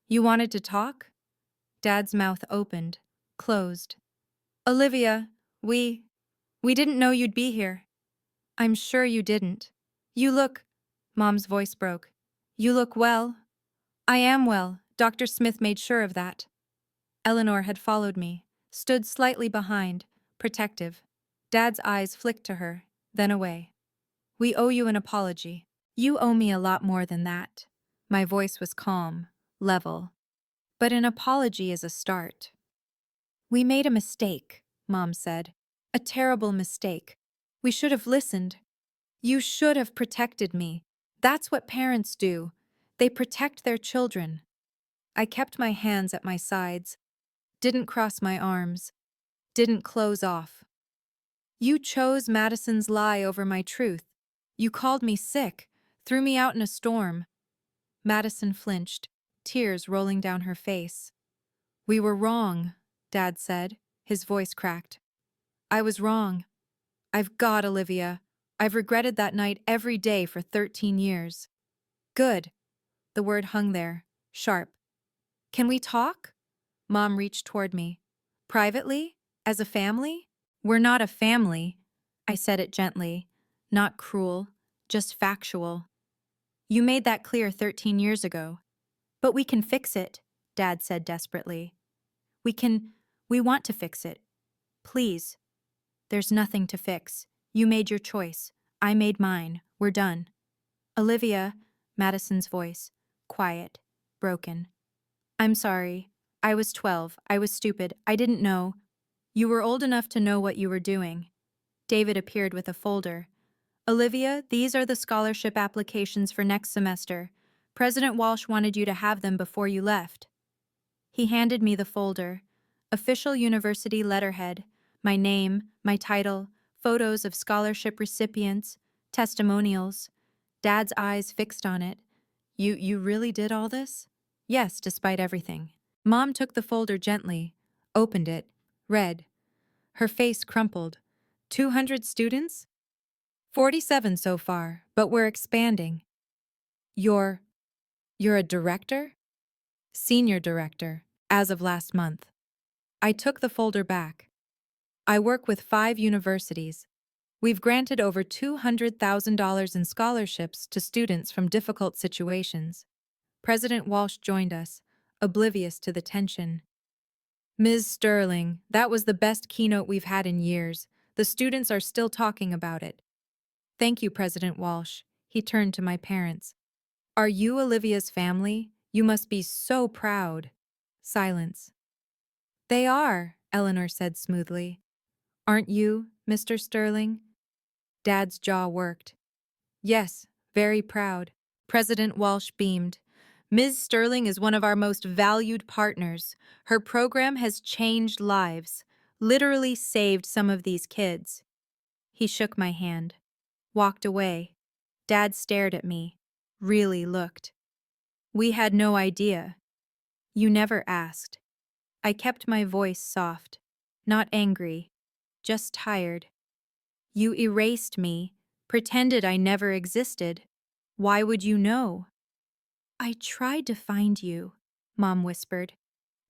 "You wanted to talk?" Dad's mouth opened, closed. "Olivia, we didn't know you'd be here." "I'm sure you didn't. You look..." Mom's voice broke. "You look well." "I am well. Dr. Smith made sure of that." Eleanor had followed me, stood slightly behind, protective. Dad's eyes flicked to her, then away. "We owe you an apology." "You owe me a lot more than that." My voice was calm, level. "But an apology is a start." "We made a mistake," Mom said. "A terrible mistake. We should have listened. You should have protected me. That's what parents do. They protect their children." I kept my hands at my sides, didn't cross my arms, didn't close off. "You chose Madison's lie over my truth. You called me sick, threw me out in a storm." Madison flinched, tears rolling down her face. "We were wrong," Dad said, his voice cracked. "I was wrong. Olivia. I've regretted that night every day for 13 years. "Good." The word hung there, sharp. "Can we talk?" Mom reached toward me. "Privately? As a family?" "We're not a family." I said it gently, not cruel, just factual. "You made that clear 13 years ago." "But we can fix it," Dad said desperately. We want to fix it. Please." "There's nothing to fix. You made your choice. I made mine. We're done." "Olivia," Madison's voice, quiet, broken. "I'm sorry. I was 12. I was stupid. I didn't know." "You were old enough to know what you were doing." David appeared with a folder. Olivia, these are the scholarship applications for next semester. President Walsh wanted you to have them before you left. He handed me the folder. Official university letterhead, my name, my title, photos of scholarship recipients, testimonials. Dad's eyes fixed on it. You really did all this? Yes, despite everything. Mom took the folder gently, opened it, read. Her face crumpled. 200 students? 47 so far, but we're expanding. You're a director? Senior director, as of last month. I took the folder back. I work with 5 universities. We've granted over $200,000 in scholarships to students from difficult situations. President Walsh joined us, oblivious to the tension. Ms. Sterling, that was the best keynote we've had in years. The students are still talking about it. Thank you, President Walsh. He turned to my parents. Are you Olivia's family? You must be so proud. Silence. They are, Eleanor said smoothly. Aren't you, Mr. Sterling? Dad's jaw worked. Yes, very proud. President Walsh beamed. Ms. Sterling is one of our most valued partners. Her program has changed lives, literally saved some of these kids. He shook my hand, walked away. Dad stared at me, really looked. We had no idea. You never asked. I kept my voice soft, not angry, just tired. You erased me, pretended I never existed. Why would you know? I tried to find you, Mom whispered.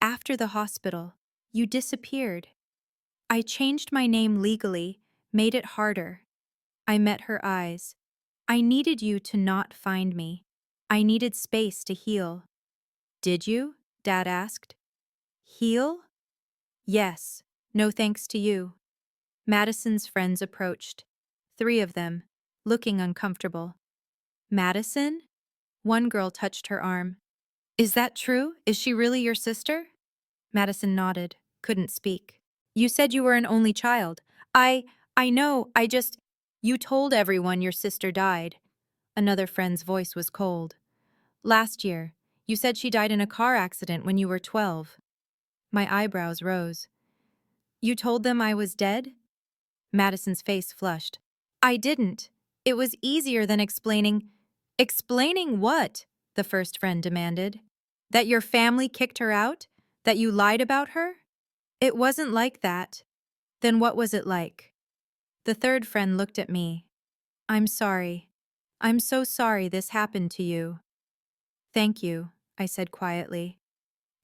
After the hospital, you disappeared. I changed my name legally, made it harder. I met her eyes. I needed you to not find me. I needed space to heal. Did you? Dad asked. Heal? Yes, no thanks to you. Madison's friends approached. 3 of them, looking uncomfortable. Madison? One girl touched her arm. Is that true? Is she really your sister? Madison nodded, couldn't speak. You said you were an only child. I know, You told everyone your sister died. Another friend's voice was cold. Last year, you said she died in a car accident when you were 12. My eyebrows rose. You told them I was dead? Madison's face flushed. I didn't. It was easier than explaining. Explaining what? The first friend demanded. That your family kicked her out? That you lied about her? It wasn't like that. Then what was it like? The third friend looked at me. I'm sorry. I'm so sorry this happened to you. Thank you, I said quietly.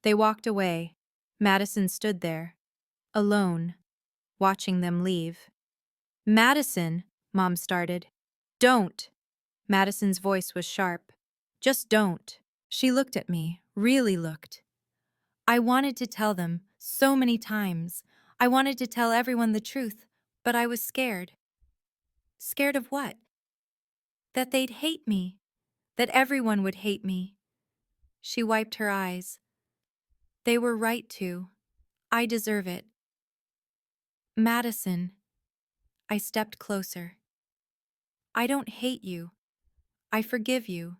They walked away. Madison stood there, alone, watching them leave. Madison, Mom started. Don't. Madison's voice was sharp. Just don't. She looked at me, really looked. I wanted to tell them, so many times. I wanted to tell everyone the truth, but I was scared. Scared of what? That they'd hate me. That everyone would hate me. She wiped her eyes. They were right to. I deserve it. Madison. I stepped closer. I don't hate you. I forgive you.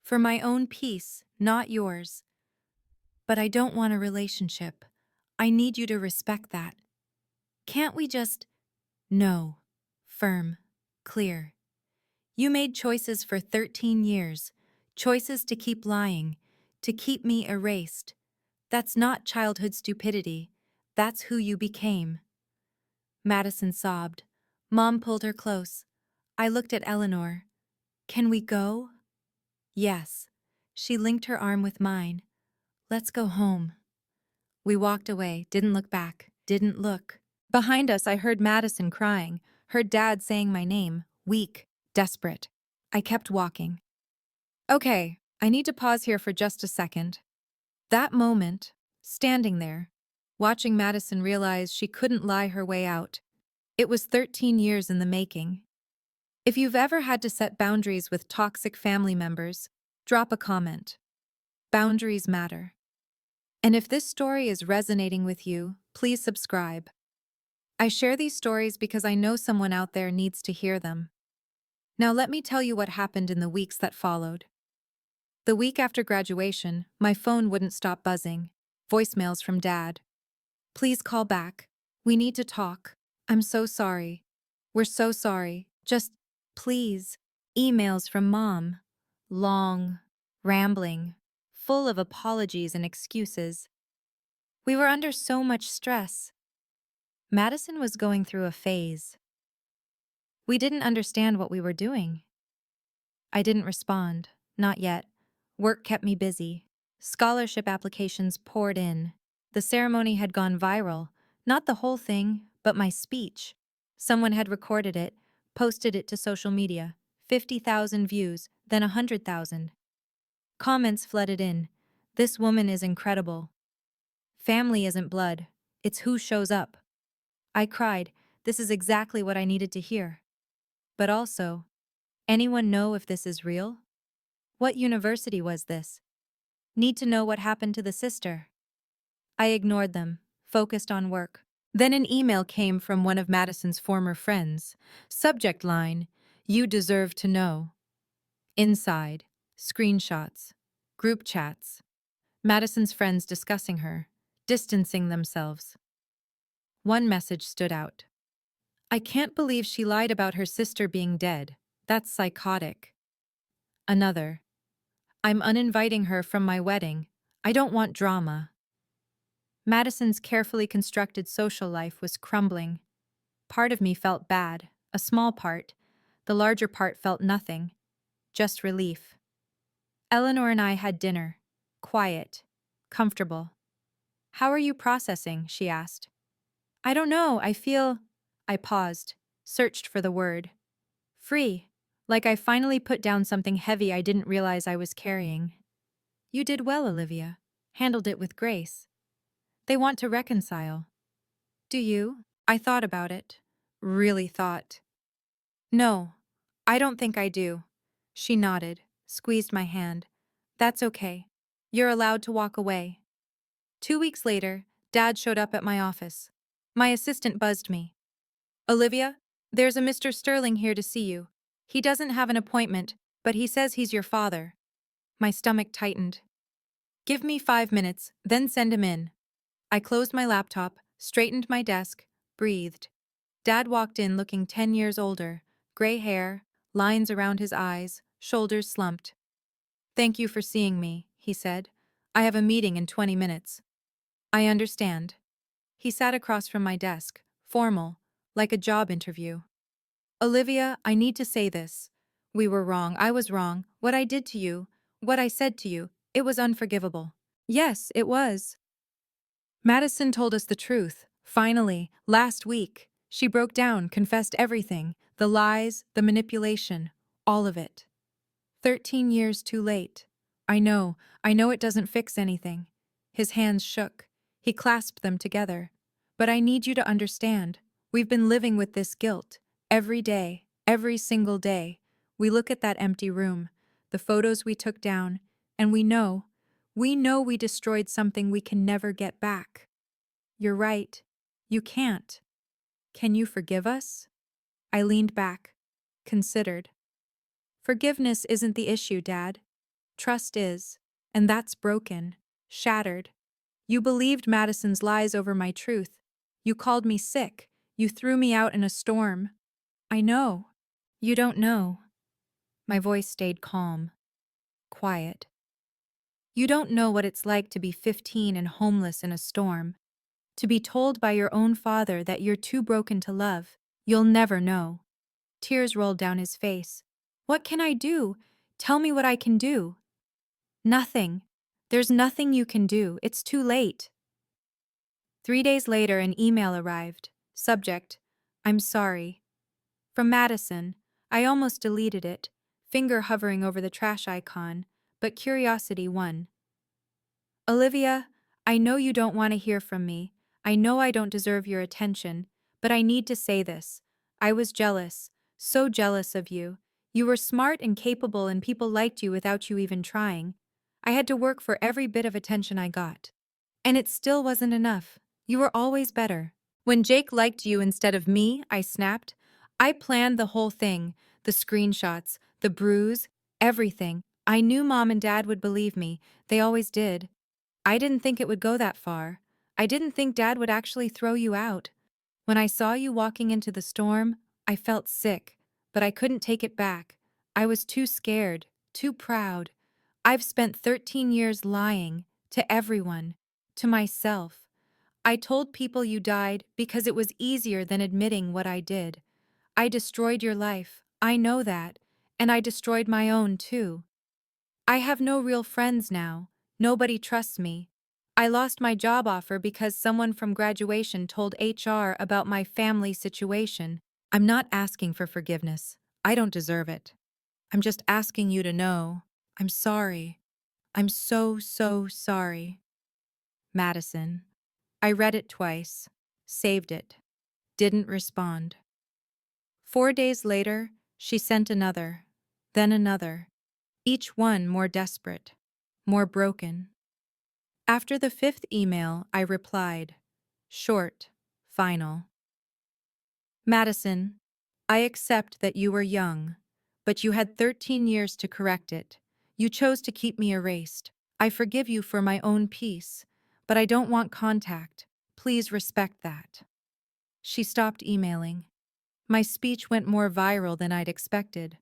For my own peace, not yours. But I don't want a relationship. I need you to respect that. Can't we just... No. Firm. Clear. You made choices for 13 years. Choices to keep lying. To keep me erased. That's not childhood stupidity. That's who you became. Madison sobbed. Mom pulled her close. I looked at Eleanor. Can we go? Yes. She linked her arm with mine. Let's go home. We walked away, didn't look back, didn't look. Behind us, I heard Madison crying, heard Dad saying my name, weak, desperate. I kept walking. Okay, I need to pause here for just a second. That moment, standing there, watching Madison realize she couldn't lie her way out. It was 13 years in the making. If you've ever had to set boundaries with toxic family members, drop a comment. Boundaries matter. And if this story is resonating with you, please subscribe. I share these stories because I know someone out there needs to hear them. Now let me tell you what happened in the weeks that followed. The week after graduation, my phone wouldn't stop buzzing. Voicemails from Dad. Please call back. We need to talk. I'm so sorry. We're so sorry. Just, please. Emails from Mom. Long, rambling, full of apologies and excuses. We were under so much stress. Madison was going through a phase. We didn't understand what we were doing. I didn't respond. Not yet. Work kept me busy. Scholarship applications poured in. The ceremony had gone viral. Not the whole thing, but my speech. Someone had recorded it, posted it to social media. 50,000 views, then 100,000. Comments flooded in. This woman is incredible. Family isn't blood. It's who shows up. I cried. This is exactly what I needed to hear. But also, anyone know if this is real? What university was this? Need to know what happened to the sister. I ignored them, focused on work. Then an email came from one of Madison's former friends. Subject line, "You deserve to know." Inside, screenshots, group chats. Madison's friends discussing her, distancing themselves. One message stood out. "I can't believe she lied about her sister being dead. That's psychotic." Another. "I'm uninviting her from my wedding. I don't want drama." Madison's carefully constructed social life was crumbling. Part of me felt bad, a small part. The larger part felt nothing, just relief. Eleanor and I had dinner. Quiet. Comfortable. "How are you processing?" she asked. "I don't know, I feel—" I paused, searched for the word. "Free. Like I finally put down something heavy I didn't realize I was carrying." "You did well, Olivia. Handled it with grace. They want to reconcile." "Do you?" I thought about it. Really thought. "No, I don't think I do." She nodded, squeezed my hand. "That's okay. You're allowed to walk away." 2 weeks later, Dad showed up at my office. My assistant buzzed me. "Olivia, there's a Mr. Sterling here to see you. He doesn't have an appointment, but he says he's your father." My stomach tightened. "Give me 5 minutes, then send him in." I closed my laptop, straightened my desk, breathed. Dad walked in looking 10 years older, gray hair, lines around his eyes, shoulders slumped. "Thank you for seeing me," he said. "I have a meeting in 20 minutes." "I understand." He sat across from my desk, formal, like a job interview. "Olivia, I need to say this. We were wrong. I was wrong. What I did to you, what I said to you, it was unforgivable." "Yes, it was." Madison told us the truth. Finally, last week. She broke down, confessed everything. The lies, the manipulation, all of it. 13 years too late. I know it doesn't fix anything." His hands shook. He clasped them together. "But I need you to understand. We've been living with this guilt. Every day, every single day. We look at that empty room, the photos we took down, and we know we destroyed something we can never get back." "You're right. You can't. Can you forgive us?" I leaned back, considered. "Forgiveness isn't the issue, Dad. Trust is, and that's broken, shattered. You believed Madison's lies over my truth. You called me sick. You threw me out in a storm. I know. You don't know." My voice stayed calm, quiet. "You don't know what it's like to be 15 and homeless in a storm. To be told by your own father that you're too broken to love. You'll never know." Tears rolled down his face. "What can I do? Tell me what I can do." "Nothing. There's nothing you can do. It's too late." 3 days later, an email arrived. Subject: "I'm sorry." From Madison. I almost deleted it, finger hovering over the trash icon, but curiosity won. "Olivia, I know you don't want to hear from me. I know I don't deserve your attention, but I need to say this. I was jealous, so jealous of you. You were smart and capable and people liked you without you even trying. I had to work for every bit of attention I got. And it still wasn't enough. You were always better. When Jake liked you instead of me, I snapped. I planned the whole thing, the screenshots, the bruise, everything. I knew Mom and Dad would believe me. They always did. I didn't think it would go that far. I didn't think Dad would actually throw you out. When I saw you walking into the storm, I felt sick, but I couldn't take it back. I was too scared, too proud. I've spent 13 years lying, to everyone, to myself. I told people you died because it was easier than admitting what I did. I destroyed your life, I know that, and I destroyed my own too. I have no real friends now. Nobody trusts me. I lost my job offer because someone from graduation told HR about my family situation. I'm not asking for forgiveness. I don't deserve it. I'm just asking you to know. I'm sorry. I'm so sorry. Madison. I read it twice. Saved it. Didn't respond. 4 days later, she sent another. Then another. Each one more desperate. More broken. After the fifth email, I replied. Short. Final. Madison, I accept that you were young, but you had 13 years to correct it. You chose to keep me erased. I forgive you for my own peace, but I don't want contact. Please respect that. She stopped emailing. My speech went more viral than I'd expected.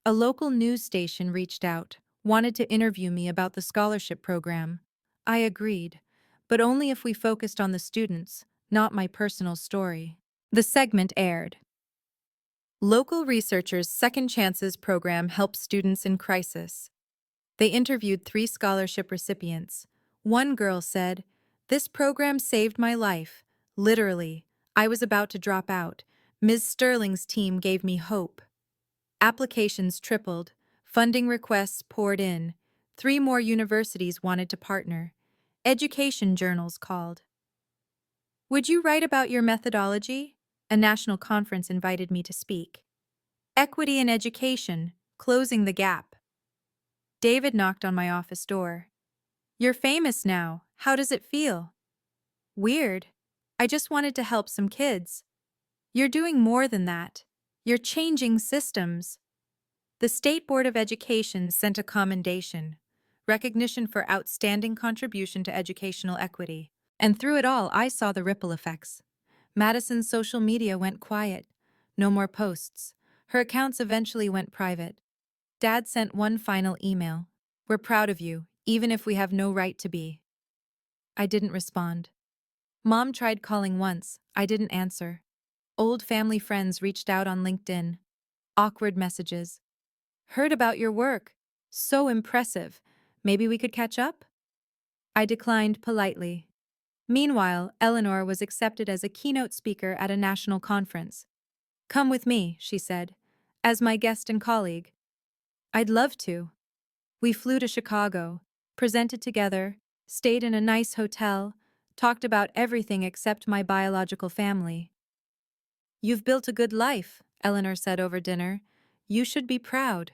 A local news station reached out, wanted to interview me about the scholarship program. I agreed, but only if we focused on the students, not my personal story. The segment aired. Local researchers' Second Chances program helps students in crisis. They interviewed 3 scholarship recipients. One girl said, "This program saved my life. Literally, I was about to drop out. Ms. Sterling's team gave me hope." Applications tripled. Funding requests poured in. 3 more universities wanted to partner. Education journals called. Would you write about your methodology? A national conference invited me to speak. Equity in education, closing the gap. David knocked on my office door. You're famous now. How does it feel? Weird. I just wanted to help some kids. You're doing more than that. You're changing systems. The State Board of Education sent a commendation, recognition for outstanding contribution to educational equity. And through it all, I saw the ripple effects. Madison's social media went quiet. No more posts. Her accounts eventually went private. Dad sent one final email. We're proud of you, even if we have no right to be. I didn't respond. Mom tried calling once. I didn't answer. Old family friends reached out on LinkedIn. Awkward messages. Heard about your work. So impressive. Maybe we could catch up? I declined politely. Meanwhile, Eleanor was accepted as a keynote speaker at a national conference. Come with me, she said, as my guest and colleague. I'd love to. We flew to Chicago, presented together, stayed in a nice hotel, talked about everything except my biological family. You've built a good life, Eleanor said over dinner. You should be proud.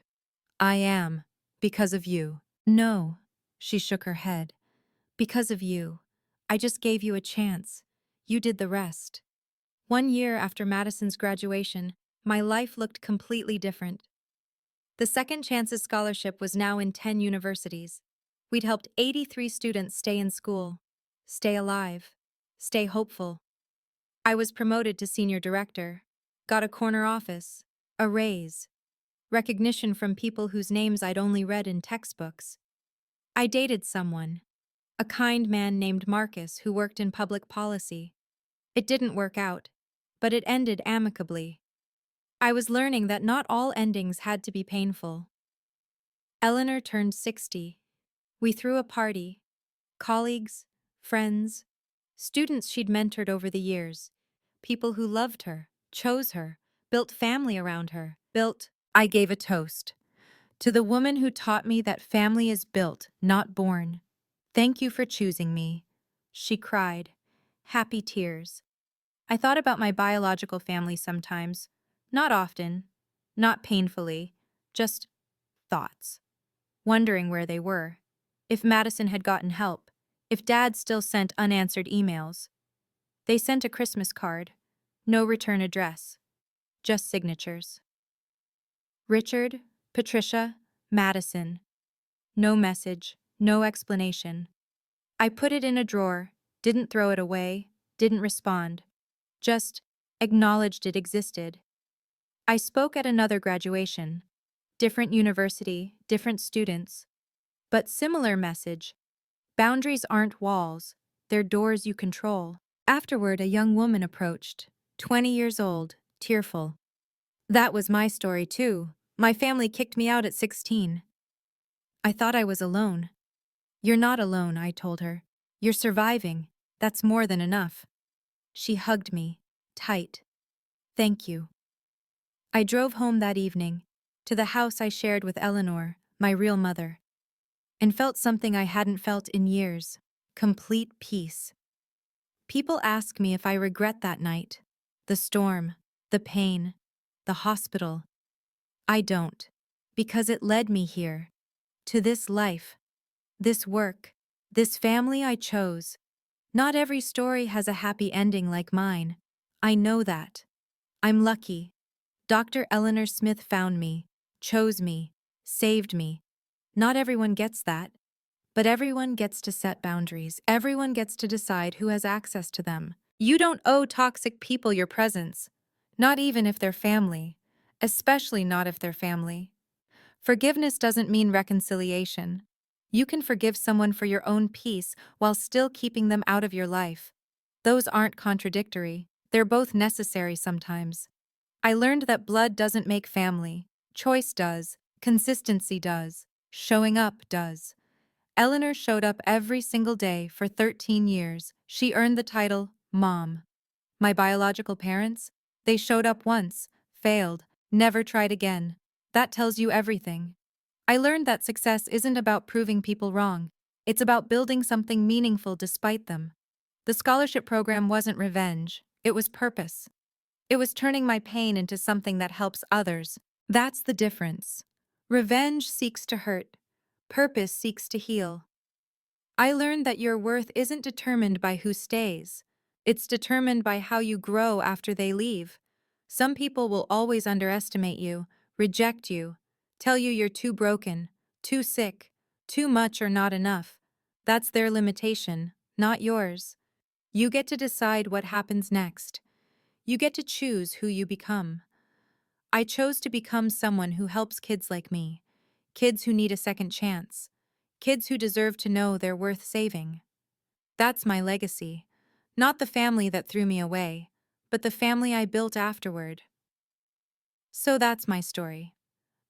I am, because of you. No, she shook her head. Because of you. I just gave you a chance. You did the rest. 1 year after Madison's graduation, my life looked completely different. The Second Chances Scholarship was now in 10 universities. We'd helped 83 students stay in school, stay alive, stay hopeful. I was promoted to senior director, got a corner office, a raise, recognition from people whose names I'd only read in textbooks. I dated someone, a kind man named Marcus who worked in public policy. It didn't work out, but it ended amicably. I was learning that not all endings had to be painful. Eleanor turned 60. We threw a party. Colleagues, friends, students she'd mentored over the years, people who loved her, chose her, built family around her, I gave a toast. To the woman who taught me that family is built, not born. Thank you for choosing me. She cried. Happy tears. I thought about my biological family sometimes. Not often. Not painfully. Just thoughts. Wondering where they were. If Madison had gotten help. If Dad still sent unanswered emails. They sent a Christmas card. No return address. Just signatures. Richard, Patricia, Madison. No message, no explanation. I put it in a drawer, didn't throw it away, didn't respond. Just acknowledged it existed. I spoke at another graduation. Different university, different students. But similar message. Boundaries aren't walls, they're doors you control. Afterward, a young woman approached, 20 years old, tearful. That was my story too. My family kicked me out at 16. I thought I was alone. You're not alone, I told her. You're surviving. That's more than enough. She hugged me, tight. Thank you. I drove home that evening, to the house I shared with Eleanor, my real mother, and felt something I hadn't felt in years. Complete peace. People ask me if I regret that night. The storm, the pain, the hospital. I don't. Because it led me here. To this life. This work. This family I chose. Not every story has a happy ending like mine. I know that. I'm lucky. Dr. Eleanor Smith found me, chose me, saved me. Not everyone gets that. But everyone gets to set boundaries. Everyone gets to decide who has access to them. You don't owe toxic people your presence. Not even if they're family. Especially not if they're family. Forgiveness doesn't mean reconciliation. You can forgive someone for your own peace while still keeping them out of your life. Those aren't contradictory. They're both necessary sometimes. I learned that blood doesn't make family. Choice does. Consistency does. Showing up does. Eleanor showed up every single day for 13 years. She earned the title Mom. My biological parents? They showed up once, failed, never tried again. That tells you everything. I learned that success isn't about proving people wrong. It's about building something meaningful despite them. The scholarship program wasn't revenge. It was purpose. It was turning my pain into something that helps others. That's the difference. Revenge seeks to hurt. Purpose seeks to heal. I learned that your worth isn't determined by who stays. It's determined by how you grow after they leave. Some people will always underestimate you, reject you, tell you you're too broken, too sick, too much or not enough. That's their limitation, not yours. You get to decide what happens next. You get to choose who you become. I chose to become someone who helps kids like me, kids who need a second chance, kids who deserve to know they're worth saving. That's my legacy. Not the family that threw me away, but the family I built afterward. So that's my story.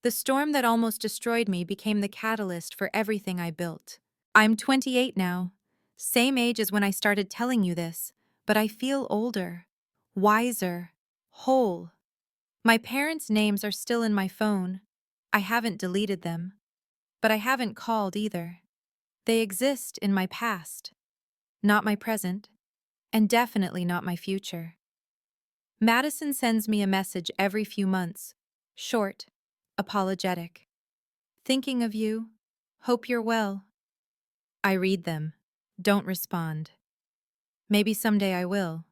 The storm that almost destroyed me became the catalyst for everything I built. I'm 28 now, same age as when I started telling you this, but I feel older, wiser, whole. My parents' names are still in my phone. I haven't deleted them, but I haven't called either. They exist in my past, not my present, and definitely not my future. Madison sends me a message every few months, short, apologetic. Thinking of you, hope you're well. I read them, don't respond. Maybe someday I will,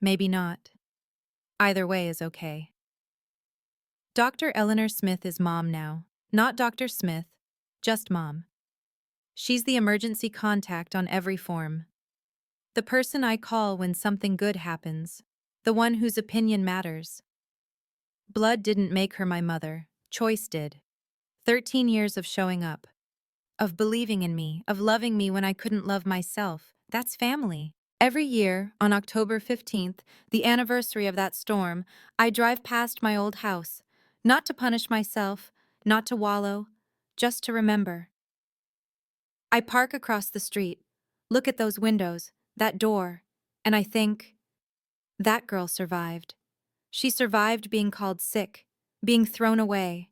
maybe not. Either way is okay. Dr. Eleanor Smith is mom now, not Dr. Smith, just mom. She's the emergency contact on every form. The person I call when something good happens, the one whose opinion matters. Blood didn't make her my mother, choice did. 13 years of showing up, of believing in me, of loving me when I couldn't love myself. That's family. Every year, on October 15th, the anniversary of that storm, I drive past my old house, not to punish myself, not to wallow, just to remember. I park across the street, look at those windows, that door, and I think, that girl survived. She survived being called sick, being thrown away,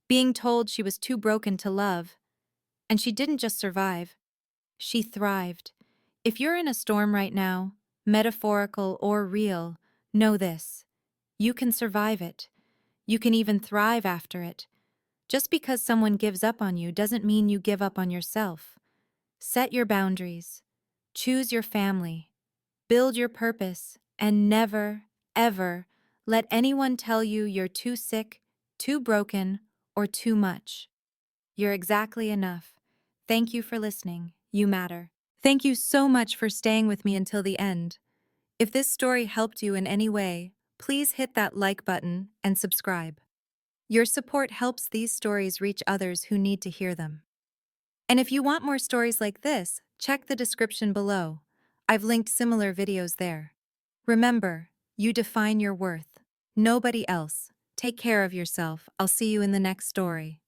being told she was too broken to love. And she didn't just survive, she thrived. If you're in a storm right now, metaphorical or real, know this. You can survive it. You can even thrive after it. Just because someone gives up on you doesn't mean you give up on yourself. Set your boundaries. Choose your family. Build your purpose and never, ever let anyone tell you you're too sick, too broken, or too much. You're exactly enough. Thank you for listening. You matter. Thank you so much for staying with me until the end. If this story helped you in any way, please hit that like button and subscribe. Your support helps these stories reach others who need to hear them. And if you want more stories like this, check the description below. I've linked similar videos there. Remember, you define your worth. Nobody else. Take care of yourself. I'll see you in the next story.